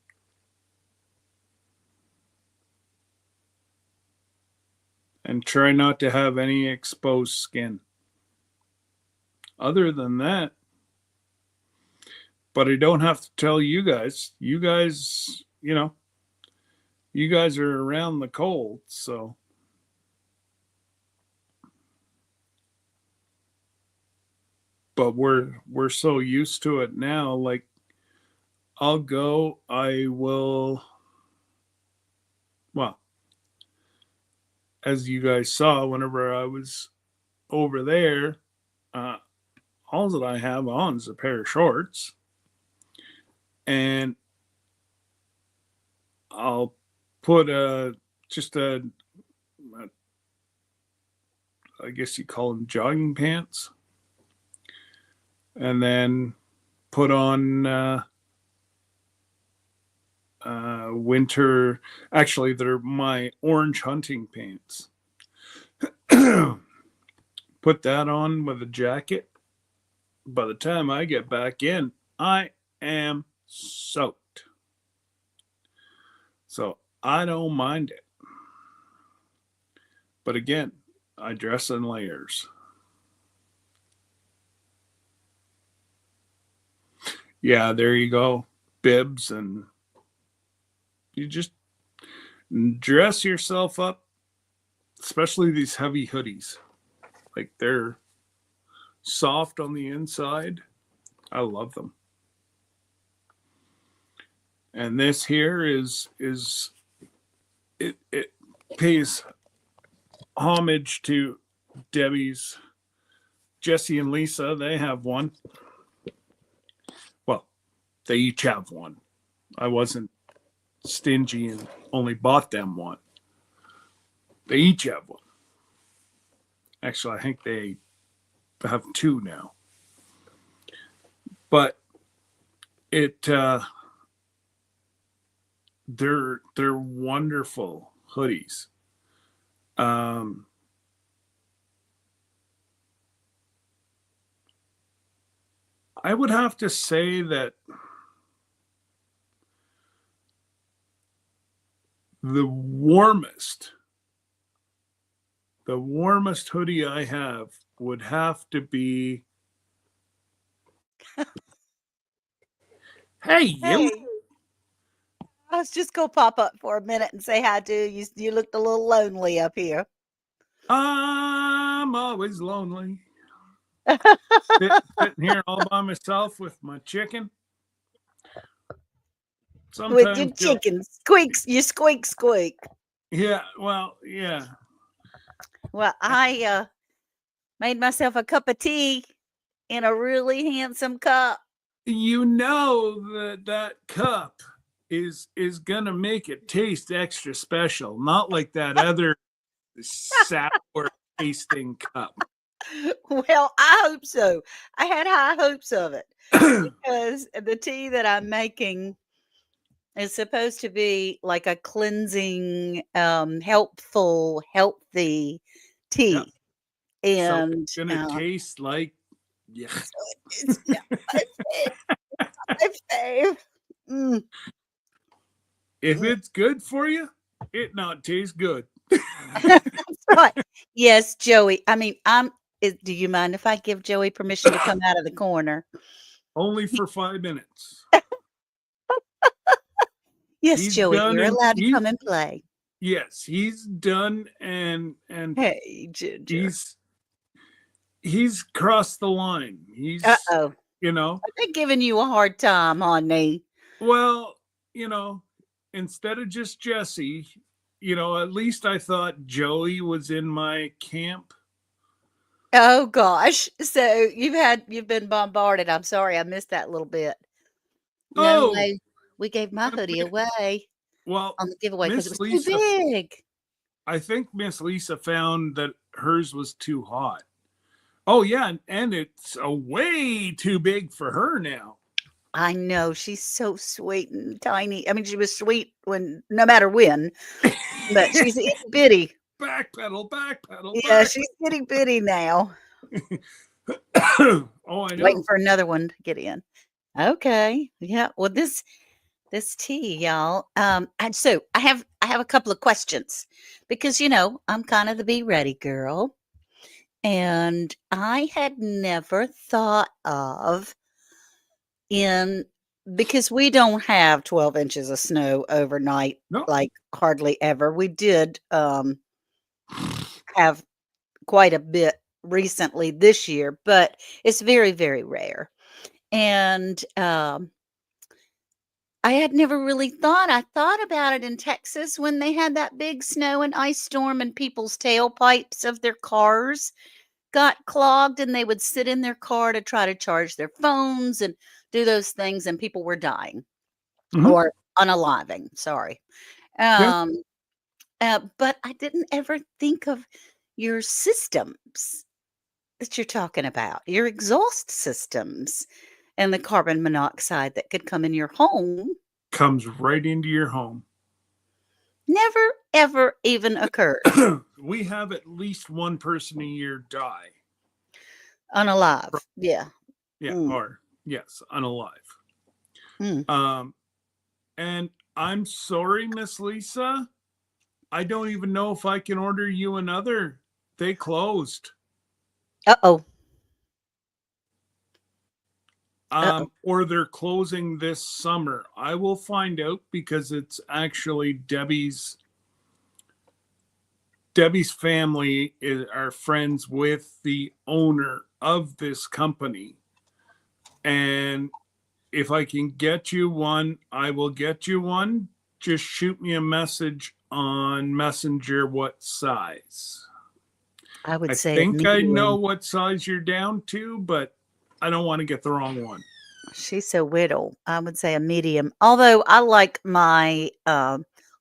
And try not to have any exposed skin. Other than that, but I don't have to tell you guys. You guys, you know, you guys are around the cold, so. But we're so used to it now. Like, I will, well, as you guys saw, whenever I was over there, all that I have on is a pair of shorts, and I'll put I guess you call them jogging pants, and then put on winter. Actually, they're my orange hunting pants. Put that on with a jacket. By the time I get back in, I am soaked. So I don't mind it. But again, I dress in layers. Yeah, there you go. Bibs, and you just dress yourself up, especially these heavy hoodies. Like, they're soft on the inside. I love them. And this here is it pays homage to Debbie's, Jesse and Lisa. They have one. Well, they each have one. I wasn't stingy and only bought them one. They each have one. Actually, I think they have two now. But they're wonderful hoodies. I would have to say that the warmest hoodie I have would have to be. Hey, you. was just gonna pop up for a minute and say hi to you. You looked a little lonely up here. I'm always lonely. Sitting here all by myself with my chicken. With your Sometimes chicken squeaks, you squeak squeak. yeah, well, yeah. Well, I made myself a cup of tea in a really handsome cup. You know that cup is gonna make it taste extra special, not like that other sour tasting cup. Well, I hope so. I had high hopes of it because the tea that I'm making is supposed to be like a cleansing, helpful, healthy Yeah. tea. So And it's gonna taste like yeah. so it's my fave. Mm. If it's good for you, it not taste good. That's right. Yes, Joey. I mean, do you mind if I give Joey permission to come out of the corner? Only for 5 minutes. Yes, He's Joey, done you're and allowed to come and play. yes, he's done and Hey, Ginger. he's crossed the line. He's Uh-oh. you know, They're giving you a hard time, honey. well, instead of just Jesse, at least I thought Joey was in my camp. Oh gosh. So you've been bombarded. I'm sorry, I missed that little bit. No Oh, way. We gave my hoodie away well, on the giveaway because it Miss was too Lisa, big. I think Miss Lisa found that hers was too hot. Oh yeah, and it's a way too big for her now. I know. She's so sweet and tiny. I mean, she was sweet no matter when, but she's itty bitty. Backpedal. Yeah, she's itty bitty now. Oh, I know. Waiting for another one to get in. Okay. Yeah. Well, this tea, y'all. And so I have a couple of questions because I'm kind of the be ready girl, and I had never thought of because we don't have 12 inches of snow overnight, No. like hardly ever. We did have quite a bit recently this year, but it's very, very rare. And I had never really I thought about it in Texas when they had that big snow and ice storm and people's tailpipes of their cars got clogged and they would sit in their car to try to charge their phones and do those things and people were dying or unaliving. Sorry. Yeah. But I didn't ever think of your systems that you're talking about, your exhaust systems and the carbon monoxide that could come in your home. Comes right into your home. Never, ever even occurred. We have at least one person a year die. Unalive. Yeah. Yeah. Or yes, unalive. And I'm sorry, Miss Lisa. I don't even know if I can order you another. They closed. Uh-oh. Or they're closing this summer. I will find out because it's actually Debbie's family are friends with the owner of this company. And if I can get you one, I will get you one. Just shoot me a message on Messenger what size. I would say I think I know what size you're down to, but I don't want to get the wrong one. She's so little. I would say a medium. Although I like my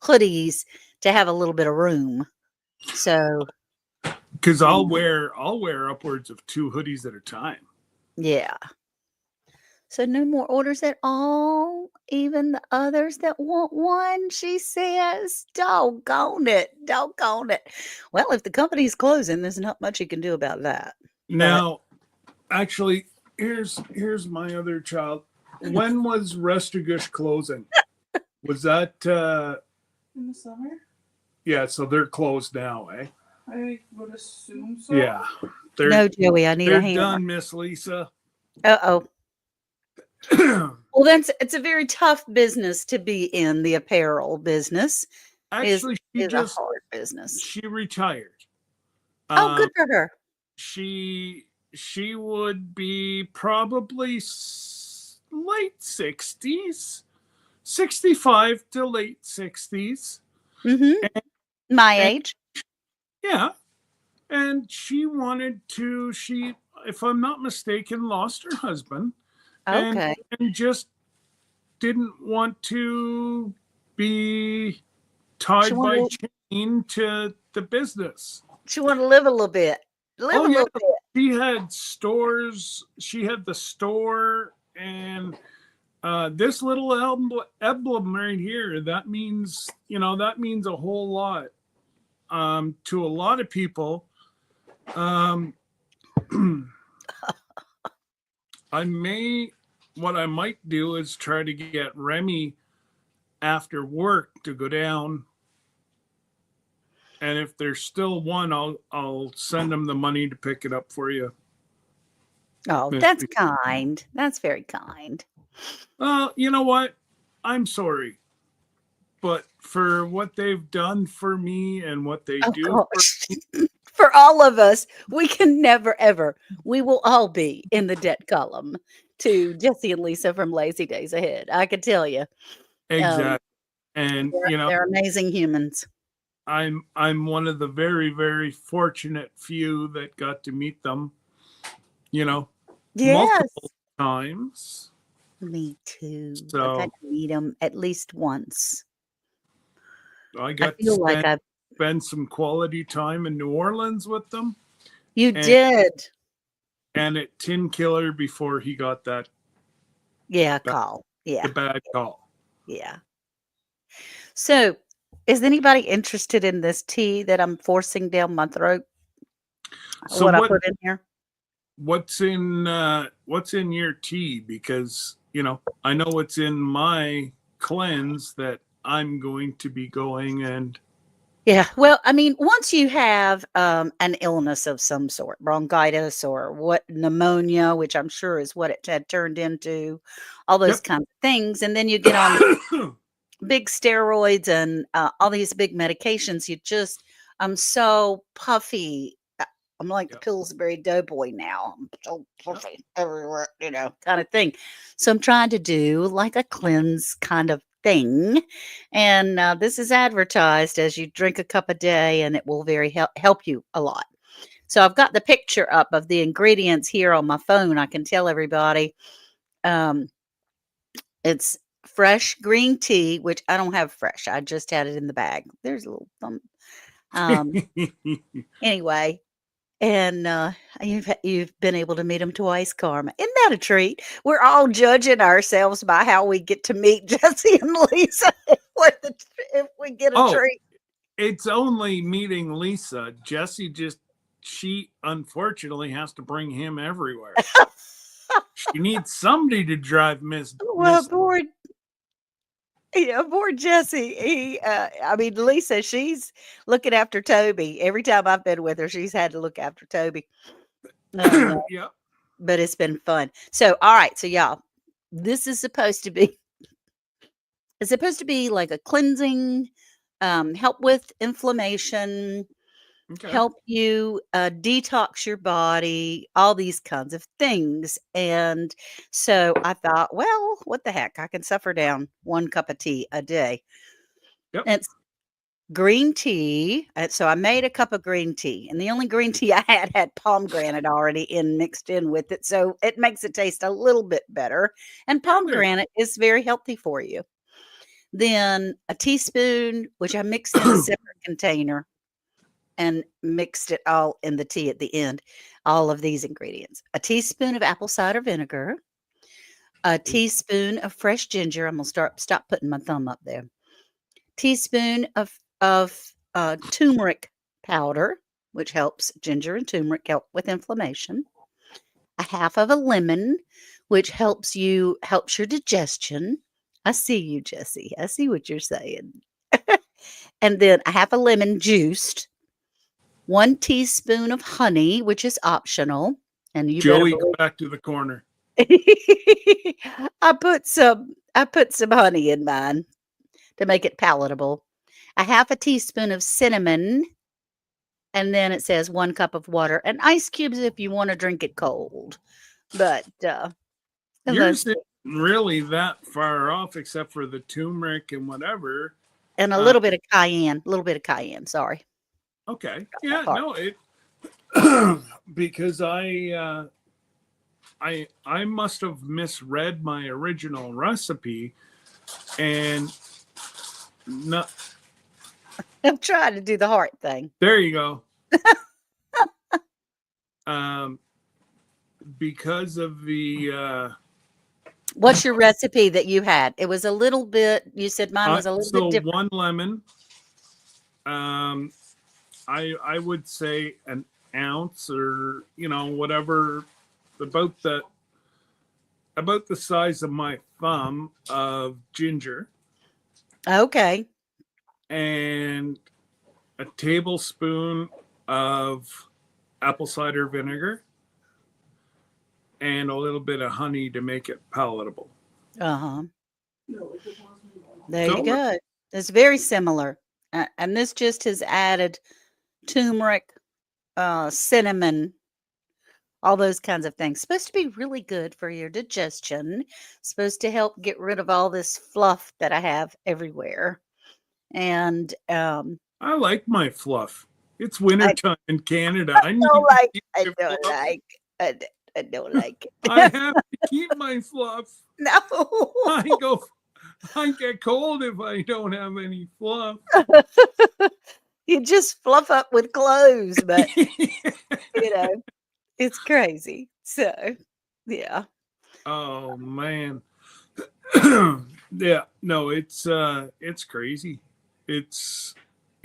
hoodies to have a little bit of room. So because I'll wear upwards of 2 hoodies at a time. Yeah. So no more orders at all? Even the others that want one, she says. Doggone it. Doggone it. Well, if the company's closing, there's not much you can do about that. Now, actually, here's my other child. When was Restagush closing? Was that in the summer? Yeah, so they're closed now, eh? I would assume so. Yeah. No, Joey, I need a They're hammer. done, Miss Lisa. Uh-oh. Well, it's a very tough business to be in. The apparel business is Actually, is a hard business. she retired. Oh, good Um, for her. she she would be probably late 60s, 65 to late 60s. Mhm. My And age. yeah, and she wanted to, if I'm not mistaken, lost her husband and Okay. just didn't want to be She tied by wanted chain to the business. she wanted to live a little bit. Live Oh a yeah, little bit. she had stores. She had the store, and this little emblem right here. That means, that means a whole lot to a lot of people. Um, what I might do is try to get Remy after work to go down, and if there's still one, I'll send them the money to pick it up for you. Oh, that's kind. That's very kind. You know what? I'm sorry, but for what they've done for me and what they Oh do for, gosh. For all of us, we can never ever. We will all be in the debt column to Jesse and Lisa from Lazy Days Ahead. I can tell you. Um, exactly. And they're amazing humans. I'm one of the very, very fortunate few that got to meet them, Yes. multiple times. Me too. I So got to meet them at least once. I I got to feel like spend some quality time in New Orleans with them you and did. at Tin Killer before he got that Call. Yeah. the bad call. Yeah. So, is anybody interested in this tea that I'm forcing down my throat? So What I put in here? what's in your tea? Because I know what's in my cleanse that I'm going to be going. And Yeah. Well, I mean, once you have an illness of some sort, bronchitis or pneumonia, which I'm sure is what it had turned into, all those yep. kinds of things, and then you get on big steroids and all these big medications, I'm so puffy. I'm like the Yep. Pillsbury Doughboy now. I'm so puffy everywhere, kind of thing. So I'm trying to do like a cleanse kind of thing. And this is advertised as you drink a cup a day and it will very help you a lot. So I've got the picture up of the ingredients here on my phone. I can tell everybody. It's fresh green tea, which I don't have fresh. I just had it in the bag. There's a little thumb. Anyway, and you've been able to meet him twice, Karma. Isn't that a treat? We're all judging ourselves by how we get to meet Jesse and Lisa. If we get a treat. It's only meeting Lisa. Jesse she unfortunately has to bring him everywhere. She needs somebody to drive Miss. Poor Jesse. I mean, Lisa, she's looking after Toby. Every time I've been with her, she's had to look after Toby. Yeah. But it's been fun. So, all right. So, y'all, this is supposed to be like a cleansing, help with inflammation, help you detox your body, all these kinds of things. And so I thought, well, what the heck? I can suffer down 1 cup of tea a day. Yep. And it's green tea. So I made a cup of green tea, and the only green tea I had pomegranate already mixed in with it. So it makes it taste a little bit better. And pomegranate is very healthy for you. Then a teaspoon, which I mixed in a separate container and mixed it all in the tea at the end. All of these ingredients. A teaspoon of apple cider vinegar, a teaspoon of fresh ginger. I'm going to stop putting my thumb up there. Teaspoon of turmeric powder, which helps. Ginger and turmeric help with inflammation. A half of a lemon, which helps your digestion. I see you, Jesse. I see what you're saying. And then a half a lemon juiced. 1 teaspoon of honey, which is optional. And you Joey, go back to the corner. I put some honey in mine to make it palatable. A half a teaspoon of cinnamon, and then it says 1 cup of water and ice cubes if you want to drink it cold. But Yours let's isn't really that far off, except for the turmeric and whatever. and a Uh, little bit of cayenne, a little bit of cayenne. Sorry, okay, that yeah, part. no, it because I must have misread my original recipe, and not I'm trying to do the heart thing. there you go. Um, because of the What's your recipe that you had? It was a little bit. You said mine was a little bit so different. 1 lemon. I would say an ounce, or whatever, about the size of my thumb of ginger, Okay. and a tablespoon of apple cider vinegar, and a little bit of honey to make it palatable. Uh-huh. No, it just wants me to know. There you So go. It's very similar. And this just has added turmeric, cinnamon, all those kinds of things. Supposed to be really good for your digestion. Supposed to help get rid of all this fluff that I have everywhere. And I like my fluff. It's I wintertime in Canada. I need don't to like keep I my don't fluff. like I don't like I it. have to keep my fluff. No. I get cold if I don't have any fluff. You just fluff up with clothes, but you know, it's crazy. So, yeah. Oh man. Yeah, no, it's crazy. It's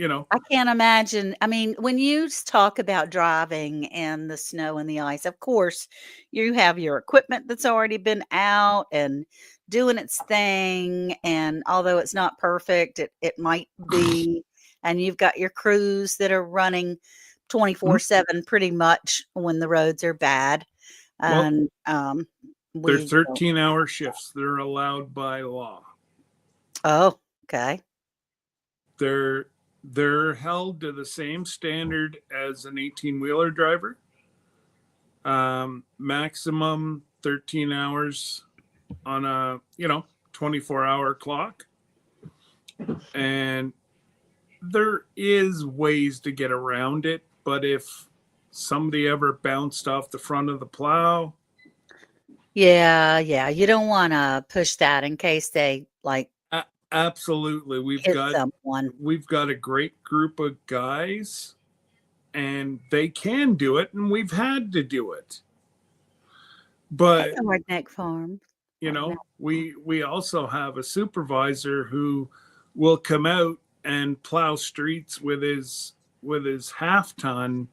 I can't imagine. I mean, when you talk about driving and the snow and the ice, of course, you have your equipment that's already been out and doing its thing. And although it's not perfect, it might be. And you've got your crews that are running Mhm. 24/7 pretty much when the roads are bad. Well, And they're we don't. 13-hour shifts. They're allowed by law. Oh, okay. They're held to the same standard as an 18-wheeler driver. Maximum 13 hours on a 24-hour clock, and there is ways to get around it, but if somebody ever bounced off the front of the plow, Yeah, yeah. You don't want to push that in case they like absolutely, hit someone. we've got a great group of guys, and they can do it, and we've had to do it. At But the Hardneck Farm. No. we also have a supervisor who will come out and plow streets with his half ton,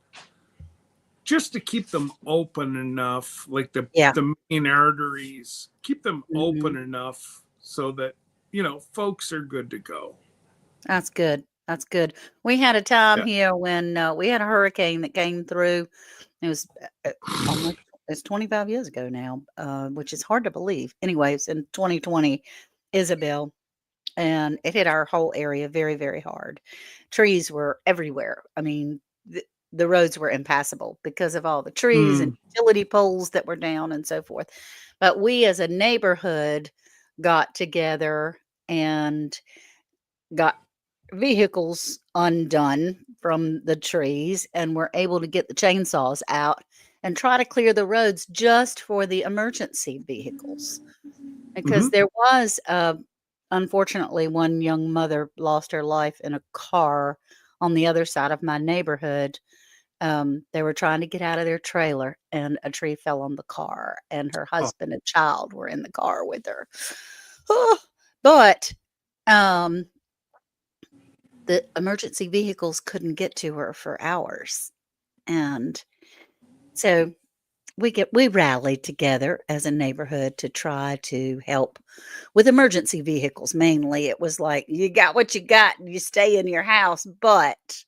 just to keep them open enough, like Yeah. the main arteries, keep them open Mhm. enough so that folks are good to go. That's good. That's good. We had a time Yeah. here when we had a hurricane that came through. It was almost it's 25 years ago now, which is hard to believe. Anyways, in 2020, Isabel, and it hit our whole area very, very hard. Trees were everywhere. I mean, the roads were impassable because of all the trees and Mm. utility poles that were down and so forth. But we as a neighborhood got together and got vehicles undone from the trees and were able to get the chainsaws out and try to clear the roads just for the emergency vehicles. Because Hmm. there was, unfortunately, one young mother lost her life in a car on the other side of my neighborhood. They were trying to get out of their trailer, and a tree fell on the car, and her Oh, husband and child were in the car with her. But um, the emergency vehicles couldn't get to her for hours, and so we rallied together as a neighborhood to try to help with emergency vehicles. Mainly, it was like you got what you got, and you stay in your house. But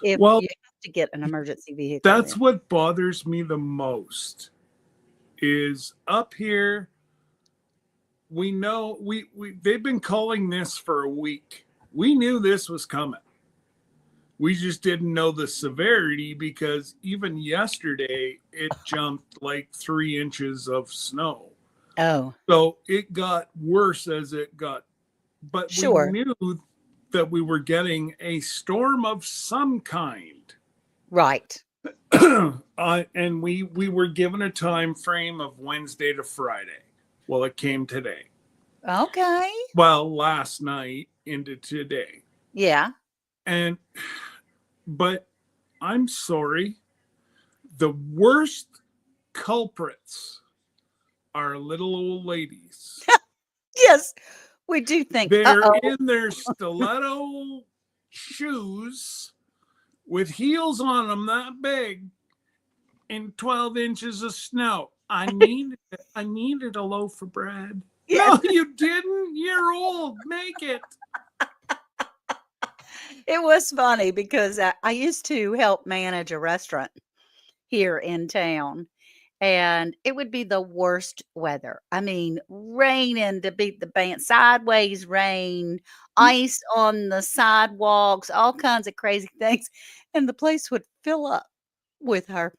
if well, you have to get an emergency vehicle that's in, what bothers me the most is up here. We know they've been calling this for a week. We knew this was coming. We just didn't know the severity because even yesterday it jumped like 3 inches of snow. Oh, So it got worse as it got, but sure. we knew that we were getting a storm of some kind. Right. And we were given a time frame of Wednesday to Friday. Well, it came today. Okay. Well, last night into today. Yeah. But I'm sorry, the worst culprits are little old ladies. Yes. We do think, They're uh-oh. in their stiletto shoes with heels on them that big in 12 inches of snow. I needed a loaf of bread. Yes. No, you didn't. You're old. Make it. It was funny because I used to help manage a restaurant here in town, and it would be the worst weather. I mean, raining to beat the band, sideways rain, ice on the sidewalks, all kinds of crazy things. And the place would fill up with our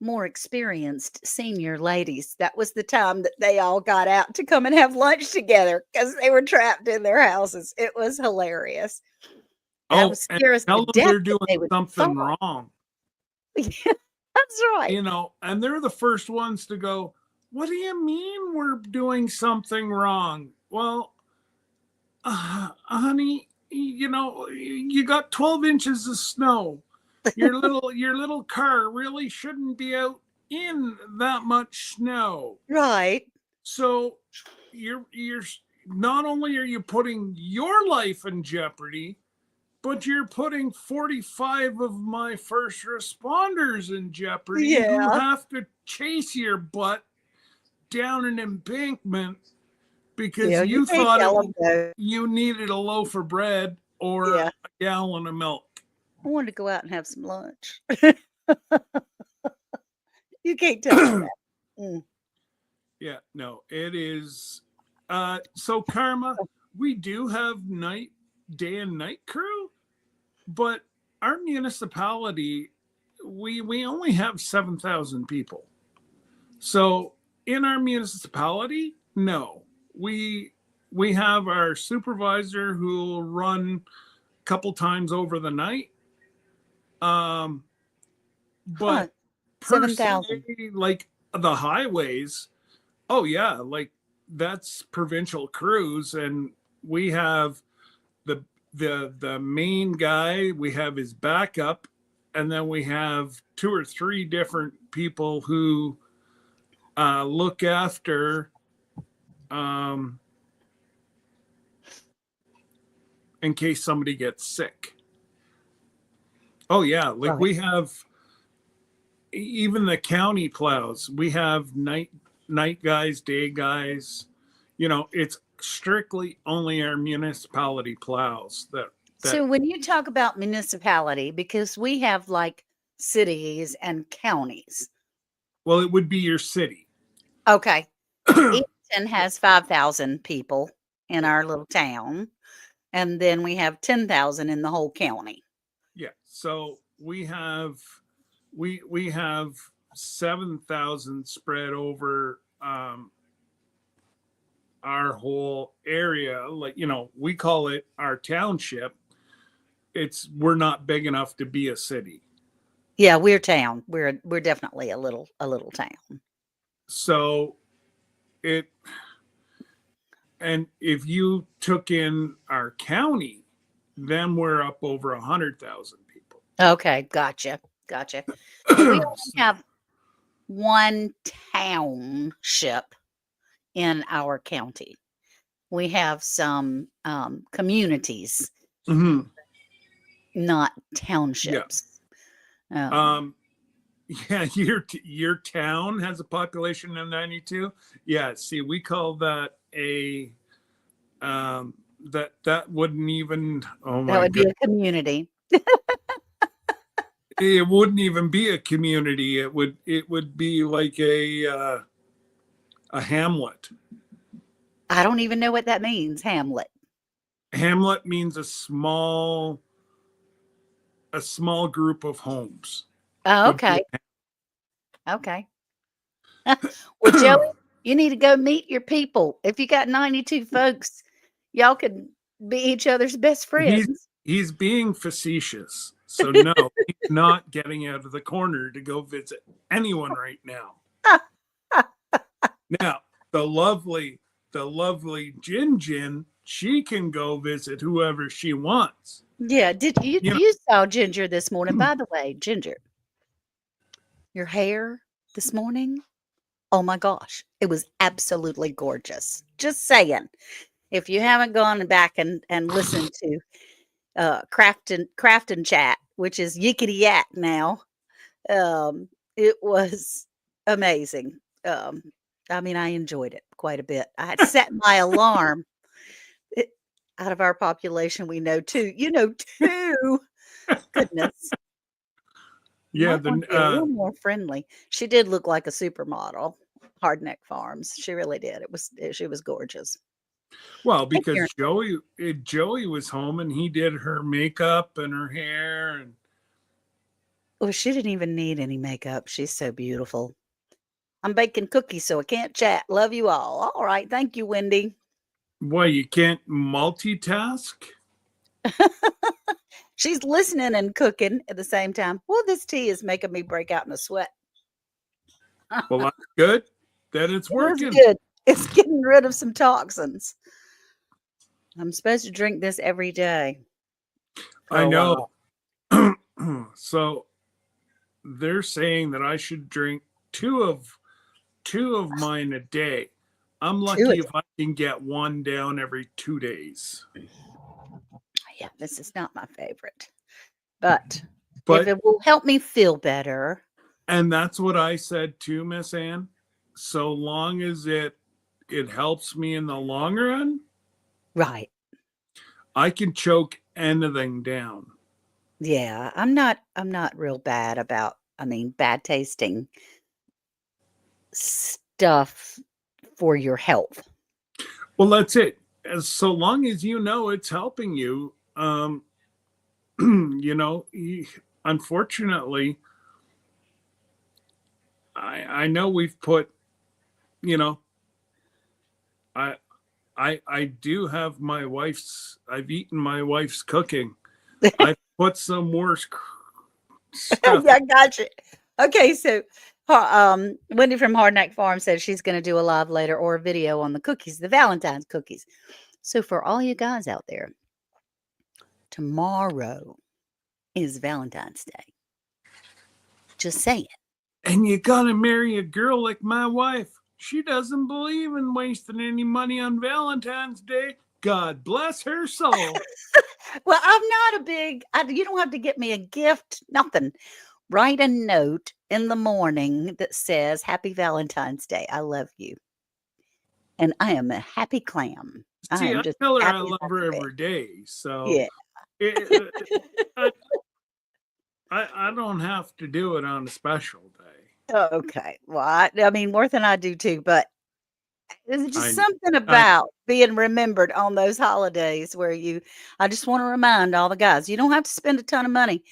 more experienced senior ladies. That was the time that they all got out to come and have lunch together because they were trapped in their houses. It was hilarious. That would And scare us tell to them death they're that doing they would something fall. wrong. That's right. And they're the first ones to go, what do you mean we're doing something wrong? Well, honey, you got 12 inches of snow. Your little car really shouldn't be out in that much snow. Right. So you're not only are you putting your life in jeopardy, but you're putting 45 of my first responders in jeopardy who Yeah. have to chase your butt down an embankment because Yeah, you can't thought tell 'em no. you needed a loaf of bread or Yeah. a gallon of milk. I wanted to go out and have some lunch. You can't tell them that. Mm. Yeah, no, it is. So Karma, we do have day and night crew, but our municipality, we only have 7,000 people. So in our municipality, no, we have our supervisor who will run a couple times over the night. But Huh. per se, 7,000. like the highways, oh yeah, like that's provincial crews, and we have the main guy, we have his backup, and then we have 2 or 3 different people who look after in case somebody gets sick. Oh yeah, like Right. we have even the county plows. We have night guys, day guys. It's strictly only our municipality plows that So when you talk about municipality, because we have like cities and counties. well, it would be your city. Okay. Easton has 5,000 people in our little town, and then we have 10,000 in the whole county. Yeah. So we have 7,000 spread over our whole area. Like, we call it our township. We're not big enough to be a city. Yeah, we're town. We're definitely a little town. So and if you took in our county, then we're up over 100,000 people. Okay, gotcha. We only have one township in our county. We have some communities, Mhm. not townships. Yeah, your town has a population of 92. Yeah, see, we call that a that wouldn't even, oh That my would be god, a community. it wouldn't even be a community. It would be like a A hamlet. I don't even know what that means, Hamlet. Hamlet means a small group of homes. Oh, Would be okay. Okay. Well, Joey, you need to go meet your people. If you got 92 folks, y'all could be each other's best he's friends. he's being facetious. So no, he's not getting out of the corner to go visit anyone right now. Now, the lovely Jin, she can go visit whoever she wants. Yeah, did you You know, you saw Ginger this morning? By the way, Ginger, your hair this morning, oh my gosh, it was absolutely gorgeous. Just saying. If you haven't gone back and listened to Craft and Chat, which is Yickety Yak now, it was amazing. Um, I mean, I enjoyed it quite a bit. I had set my alarm. It, out of our population, we know two. You know, two. Goodness. yeah, Might want to be a little more friendly. She did look like a supermodel. Hardneck Farms. She really did. She was gorgeous. well, If because you're Joey was home and he did her makeup and her hair, and Oh, she didn't even need any makeup. She's so beautiful. I'm baking cookies, so I can't chat. Love you all. All right. Thank you, Wendy. boy, you can't multitask. She's listening and cooking at the same time. Well, this tea is making me break out in a sweat. Well, that's good. That it's It is working. good. It's getting rid of some toxins. I'm supposed to drink this every day. for I a know. while. So they're saying that I should drink two of mine a day. I'm Two a lucky if I can get one down every 2 days. Yeah, this is not my favorite. But if But it will help me feel better, and that's what I said too, Miss Ann. So long as it helps me in the long run, right. I can choke anything down. Yeah, I'm not real bad about, bad tasting stuff for your health. Well, that's it. As so long as you know it's helping you, unfortunately, I know we've put, you know, I do have I've eaten my wife's cooking. I've put some worse stuff. Yeah, gotcha. Okay, so Wendy from Hardneck Farm said she's going to do a live later or a video on the cookies, the Valentine's cookies. So for all you guys out there, tomorrow is Valentine's Day. Just saying. And you gotta marry a girl like my wife. She doesn't believe in wasting any money on Valentine's Day. God bless her soul. Well, I'm not a big, you don't have to get me a gift, nothing. Write a note in the morning that says, Happy Valentine's Day. I love you. And I am a happy clam. See, am I just tell her I happy as love I her can be. every day. So Yeah. I don't have to do it on a special day. Okay. Well, I mean, Worth and I do too, but there's just I something about being remembered on those holidays where I just want to remind all the guys, you don't have to spend a ton of money,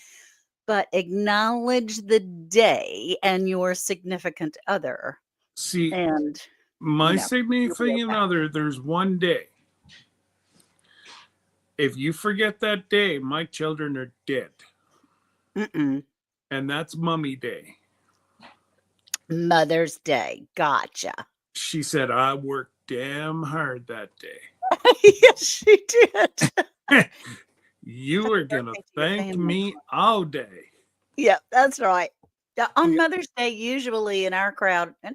but acknowledge the day and your significant other. see And, my your real significant pal. other, there's one day. If you forget that day, my children are dead. Mm-mm. And that's Mummy Day. Mother's Day. Gotcha. She said I worked damn hard that day. Yes, she did. You are gonna Birthday to your thank family. me all day. Yeah, that's right. On Yeah. Mother's Day, usually in our crowd, and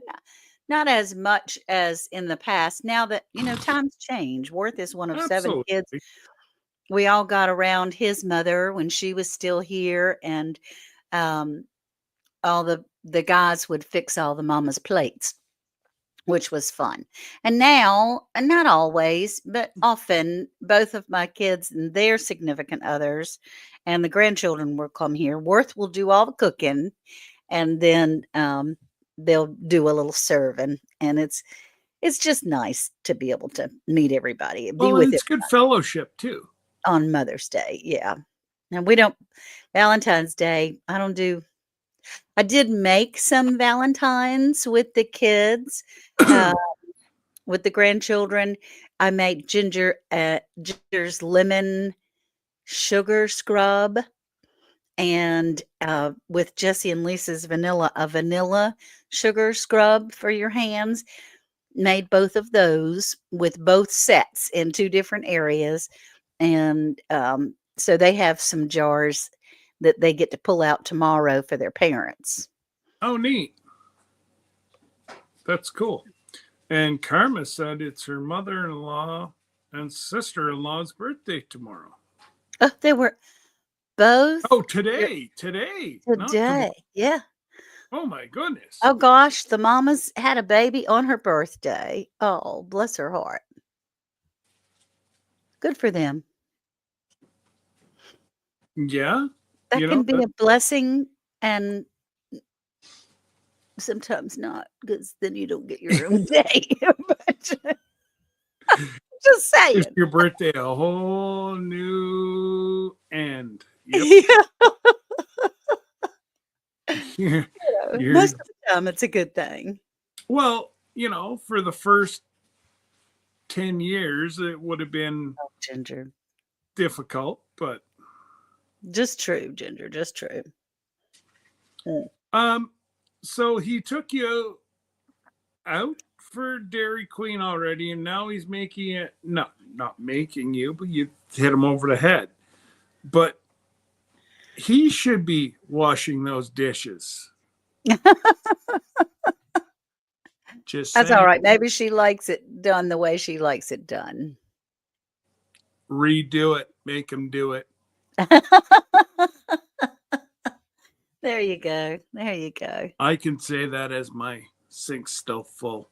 not as much as in the past. Now that times change. Worth is one of 7 kids. Absolutely. We all got around his mother when she was still here, and um, all the guys would fix all the mama's plates, which was fun. And now, and not always, but often, both of my kids and their significant others and the grandchildren will come here. Worth will do all the cooking, and then they'll do a little serving. And it's just nice to be able to meet everybody, be Well, with and it it's good fellowship too. on Mother's Day. Yeah. And we don't Valentine's Day, I did make some Valentines with the kids, uh, with the grandchildren. I made Ginger's lemon sugar scrub, and with Jesse and Lisa's a vanilla sugar scrub for your hands. Made both of those with both sets in 2 different areas, and, so they have some jars that they get to pull out tomorrow for their parents. Oh, neat. That's cool. And Karma said it's her mother-in-law and sister-in-law's birthday tomorrow. Oh, they were both Oh, today, not tomorrow. today. Yeah. Oh my goodness. Oh gosh, the mama's had a baby on her birthday. Oh, bless her heart. Good for them. Yeah, That you know can be a blessing and sometimes not, because then you don't get your own day. But just gives saying. your birthday a whole new end. Yep. Yeah. You're- you're- Most of the time, it's a good thing. well, for the first 10 years, it would have been Oh, Ginger. difficult, but Just true, Ginger. Just true. so he took you out for Dairy Queen already, and now he's making it. No, not making you, but you hit him over the head. But he should be washing those dishes. Just That's saying. all right. Maybe she likes it done the way she likes it done. Redo it. Make him do it. There you go. There you go. I can say that as my sink's still full.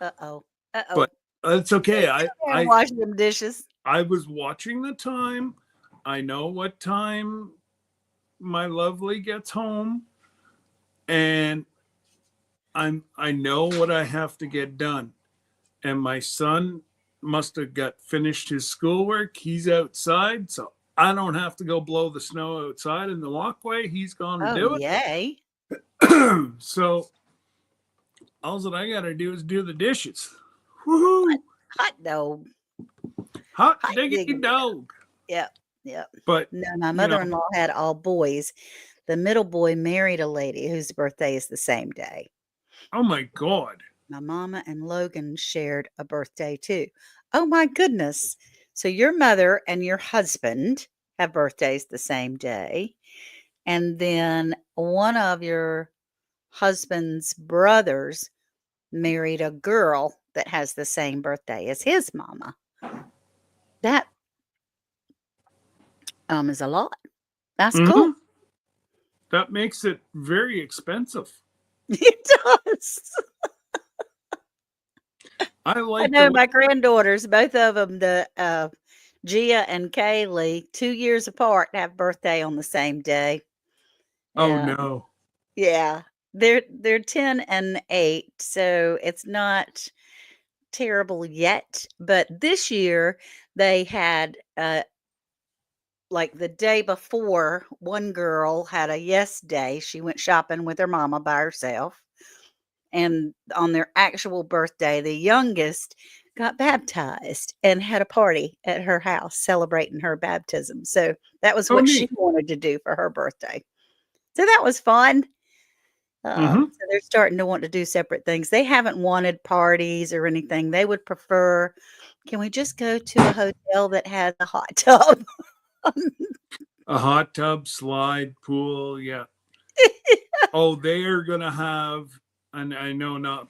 Uh-oh. Uh-oh. But it's okay. I wash them dishes. I was watching the time. I know what time my lovely gets home, and I know what I have to get done. And my son must have got finished his schoolwork. He's outside, so I don't have to go blow the snow outside in the walkway. He's going to do Oh, it. yay. So all that I got to do is do the dishes. Woohoo! Hot dog. Hot Hot diggity diggity. dog. Yep. Yep. But No, my mother-in-law had all boys. The middle boy married a lady whose birthday is the same day. oh my God. My mama and Logan shared a birthday too. Oh my goodness. So your mother and your husband have birthdays the same day. And then one of your husband's brothers married a girl that has the same birthday as his mama. That is a lot. That's cool. Mhm. That makes it very expensive. It does. I I like know the my granddaughters, both of them, the Gia and Kaylee, 2 years apart, have birthday on the same day. oh no. Yeah. They're 10 and 8, so it's not terrible yet. But this year they had like the day before, one girl had a yes day. She went shopping with her mama by herself. And on their actual birthday, the youngest got baptized and had a party at her house celebrating her baptism. So that was Oh, what she neat. wanted to do for her birthday. So that was fun. Mhm. So they're starting to want to do separate things. They haven't wanted parties or anything. They would prefer, can we just go to a hotel that has a hot tub? A hot tub, slide, pool, yeah. Oh, they are gonna have, and I know not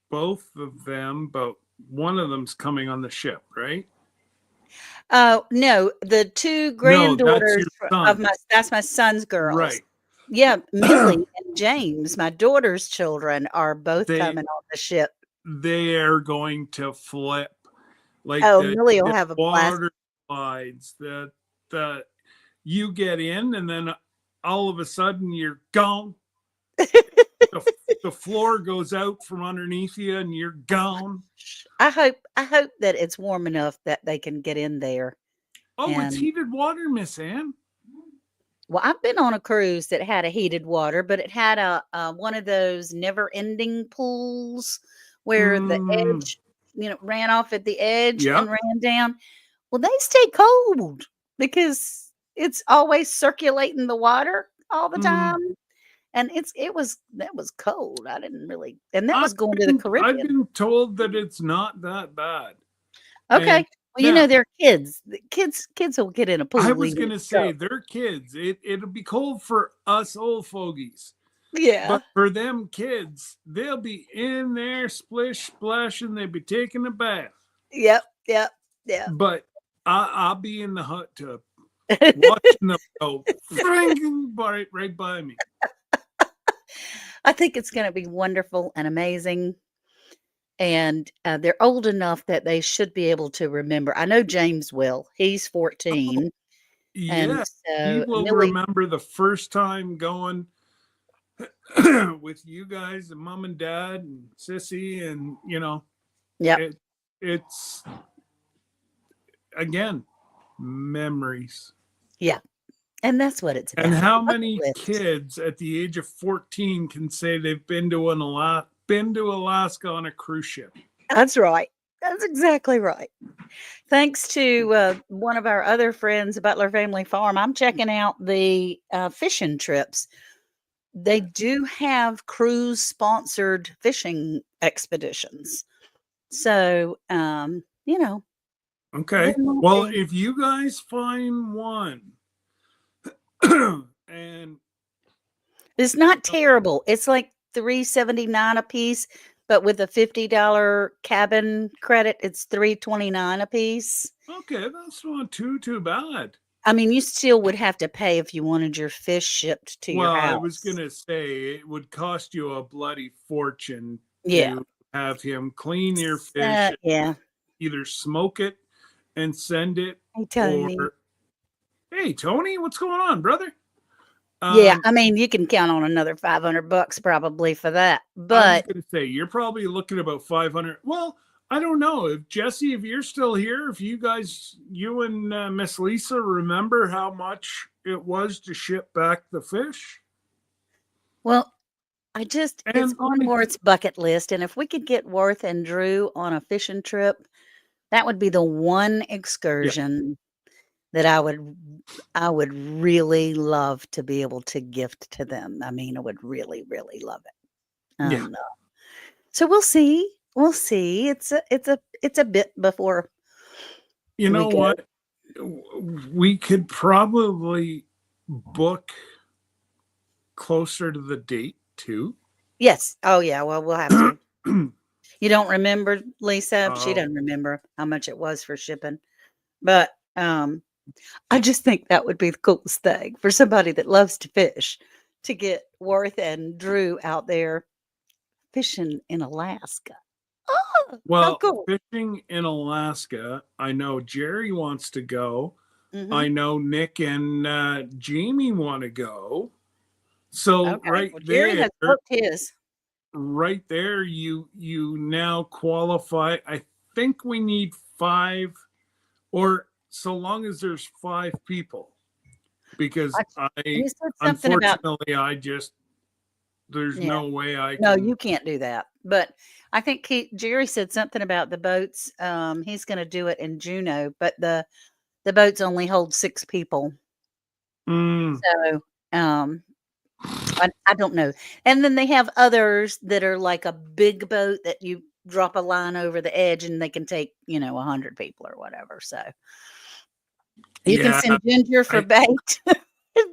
both of them, but one of them's coming on the ship, right? No, the 2 No, that's granddaughters your of son. that's my son's girls. Right. Yeah, Millie and James, my daughter's children, are both They coming on the ship. they are going to flip. Like Oh, the Millie will have a blast. water slides, the you get in and then all of a sudden you're gone. the floor goes out from underneath you and you're gone. I hope that it's warm enough that they can get in there. Oh, it's And heated water, Miss Ann. well, I've been on a cruise that had a heated water, but it had a one of those never-ending pools where the Mm, edge, ran off at the edge yep. and ran down. Well, they stay cold because it's always circulating the water all the Mm. time. And that was cold. I didn't really, and that I've was going to the I've Caribbean. been told that it's not that bad. Okay. And Well, now they're kids. The kids will get in a I pool was even if gonna it's say cold. they're kids. It'll be cold for us old fogies. Yeah. But for them kids, they'll be in there splish splash and they'll be taking a bath. Yep. Yep. Yep. But I'll be in the hot tub watching them go fringing right by me. I think it's going to be wonderful and amazing. And they're old enough that they should be able to remember. I know James will. He's 14. And Yeah, he so will Millie, remember the first time going with you guys and mom and dad and Sissy, and yep. it's again memories. Yeah. And that's what it's And about. how Bucket many list. kids at the age of 14 can say they've been to Alaska on a cruise ship? That's right. That's exactly right. Thanks to one of our other friends, Butler Family Farm, I'm checking out the fishing trips. They do have cruise sponsored fishing expeditions. So, Okay. there might Well, be. if you guys find one and It's not terrible. It's like $3.79 a piece, but with a $50 cabin credit, it's $3.29 a piece. okay, that's not too bad. I mean, you still would have to pay if you wanted your fish shipped to your Well, I was house. gonna say it would cost you a bloody fortune Yeah. to have him clean your fish, Yeah. either smoke it and send it, Hey, Tony. or hey Tony, what's going on, brother? Yeah, I mean, you can count on another $500 probably for that. I was But gonna say you're probably looking about 500. Well, I don't know if Jesse, if you're still here, if you and Miss Lisa remember how much it was to ship back the fish. well, it's And on Worth's bucket list, and if we could get Worth and Drew on a fishing trip, that would be the one excursion that I would really love to be able to gift to them. I mean, I would really, really love it. yeah, So we'll see. We'll see. It's a bit before you we know go. what? We could probably book closer to the date too. Yes. Oh yeah. Well, we'll have to. You don't remember, Lisa? She Oh. doesn't remember how much it was for shipping. But I just think that would be the coolest thing for somebody that loves to fish to get Worth and Drew out there fishing in Alaska. Oh, how Well, cool. fishing in Alaska, I know Jerry wants to go. Mhm. I know Nick and Jamie want to go. So Okay. right Well, Jerry there, has booked his. right there, you now qualify. I think we need 5, or so long as there's 5 people, because He said something about unfortunately there's yeah. no way I No, can. you can't do that. But I think Jerry said something about the boats. He's going to do it in Juneau, but the boats only hold 6 people. Mm, So I don't know. And then they have others that are like a big boat that you drop a line over the edge and they can take 100 people or whatever. So you can yeah, send Ginger for I- bait.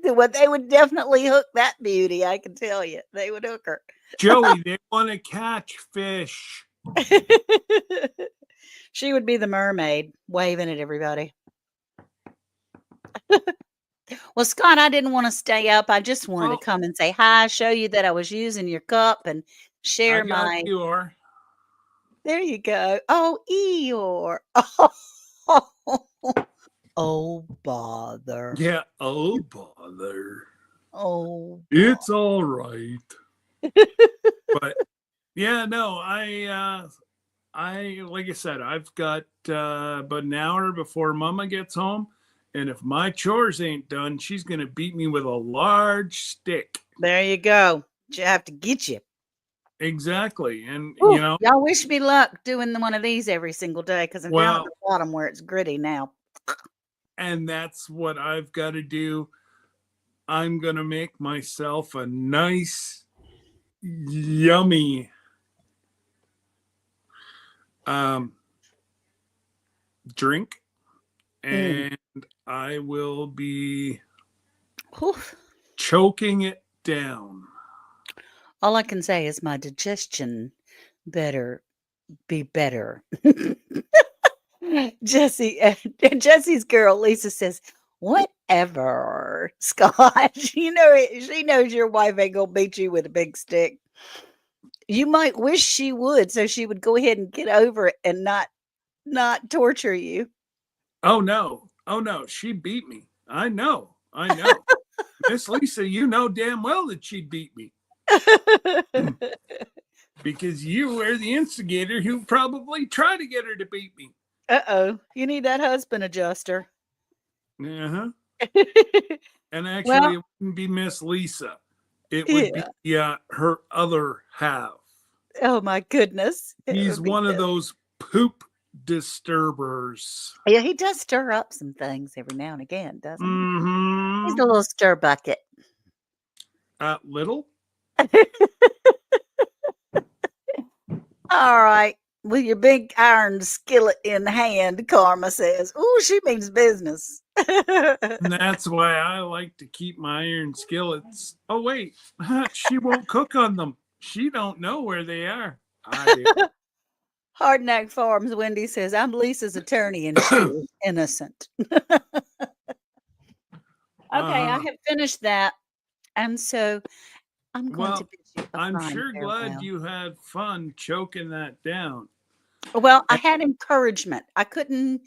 What they would definitely hook that beauty. I can tell you, they would hook her. Joey, they want to catch fish. She would be the mermaid waving at everybody. Well, Scott, I didn't want to stay up. I just wanted Oh, to come and say hi, show you that I was using your cup and I share got my. Eeyore. There you go. Oh, Eeyore. Oh, bother. Yeah. Oh bother. Oh, It's all right. Yeah, no, I like I said, I've got about an hour before Mama gets home, and if my chores ain't done, she's gonna beat me with a large stick. There you go. You have to get you. Exactly, and Whew, y'all wish me luck doing one of these every single day because I'm down at well, the bottom where it's gritty now. and that's what I've got to do. I'm gonna make myself a nice, yummy um, drink, Mm. and I will be Whew. choking it down. All I can say is my digestion better be better. Jesse's girl Lisa says, "Whatever, Scott. You know she knows your wife ain't gonna beat you with a big stick. You might wish she would, so she would go ahead and get over it and not torture you." Oh no, she beat me. I know. Miss Lisa, you know damn well that she beat me because you were the instigator who probably tried to get her to beat me. Uh-oh, you need that husband adjuster. Uh-huh. And Well, actually, it wouldn't be Miss Lisa. It would be yeah. her other half. Oh my goodness. It He's would be one of good. those poop disturbers. Yeah, he does stir up some things every now and again, doesn't he? He's Mm-hmm. a little stir bucket. Little? All right. With your big iron skillet in hand, Karma says. Ooh, she means business. And that's why I like to keep my iron skillets. Oh wait, she won't cook on them. She don't know where they are. I do. Hardnack Farms, Wendy says, I'm Lisa's attorney and she is innocent. Okay, I have finished that. And so I'm going to Well, bid you a I'm fine sure glad farewell. you had fun choking that down. Well, I had encouragement. I couldn't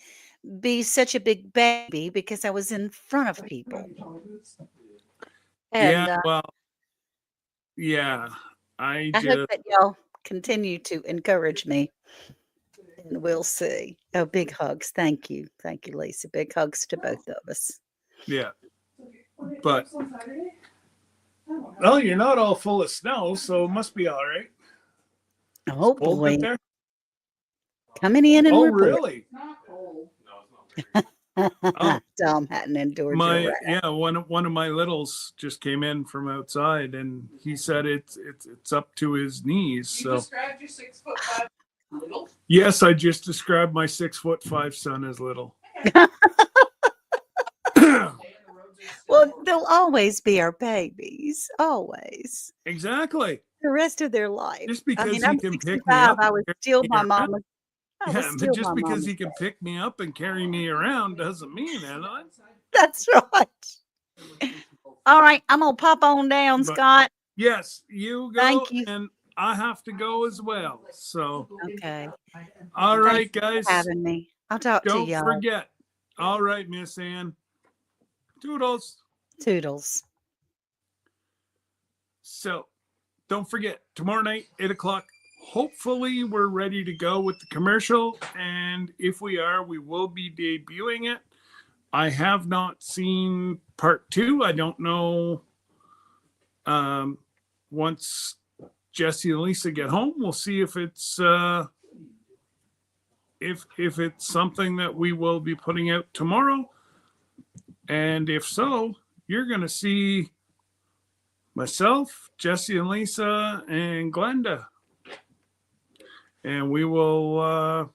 be such a big baby because I was in front of people. Yeah, And well, yeah. I hope that y'all continue to encourage me. And we'll see. Oh, big hugs. Thank you. Thank you, Lisa. Big hugs to both of us. Yeah. But well, you're not all full of snow, so it must be all right. Oh, Cold boy. out there? Coming in and Oh, report. really? Not cold. Oh, Tom hadn't endured your wrath. one of my littles just came in from outside, and he said it's up to his knees. You So described your 6'5" little. yes, I just described my 6'5" son as little. Well, they'll always be our babies. Always. Exactly. The rest of their life. Just I because mean, he I'm can pick me 65. up, I was and still carry my me around. mama. I Yeah, was but still just my because mama's he can baby. pick me up and carry me around doesn't mean anything. That's right. All right. I'm going to pop on down, But Scott. yes, you go, Thank you. and I have to go as well. So, Okay. all Thank right, you for guys, having me. I'll talk to don't y'all. forget. All right, Miss Ann. Toodles. Toodles. So, don't forget, tomorrow night, 8 o'clock. Hopefully, we're ready to go with the commercial. And if we are, we will be debuting it. I have not seen part 2. I don't know. Once Jesse and Lisa get home, we'll see if it's if it's something that we will be putting out tomorrow. And if so, you're going to see myself, Jesse and Lisa, and Glenda. And we will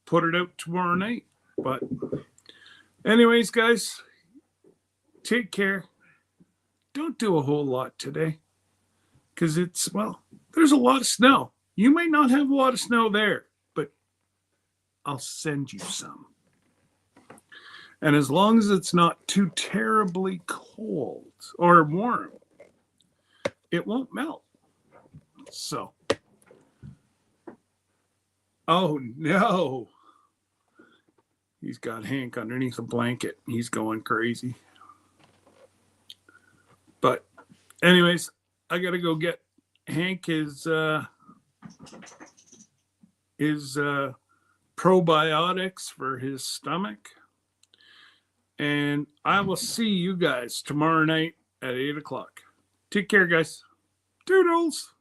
put it out tomorrow night. But anyways, guys, take care. Don't do a whole lot today because there's a lot of snow. You might not have a lot of snow there, but I'll send you some. And as long as it's not too terribly cold or warm, it won't melt. So, oh no. He's got Hank underneath a blanket. He's going crazy. But anyways, I got to go get Hank his his probiotics for his stomach. And I will see you guys tomorrow night at 8 o'clock. Take care, guys. Toodles.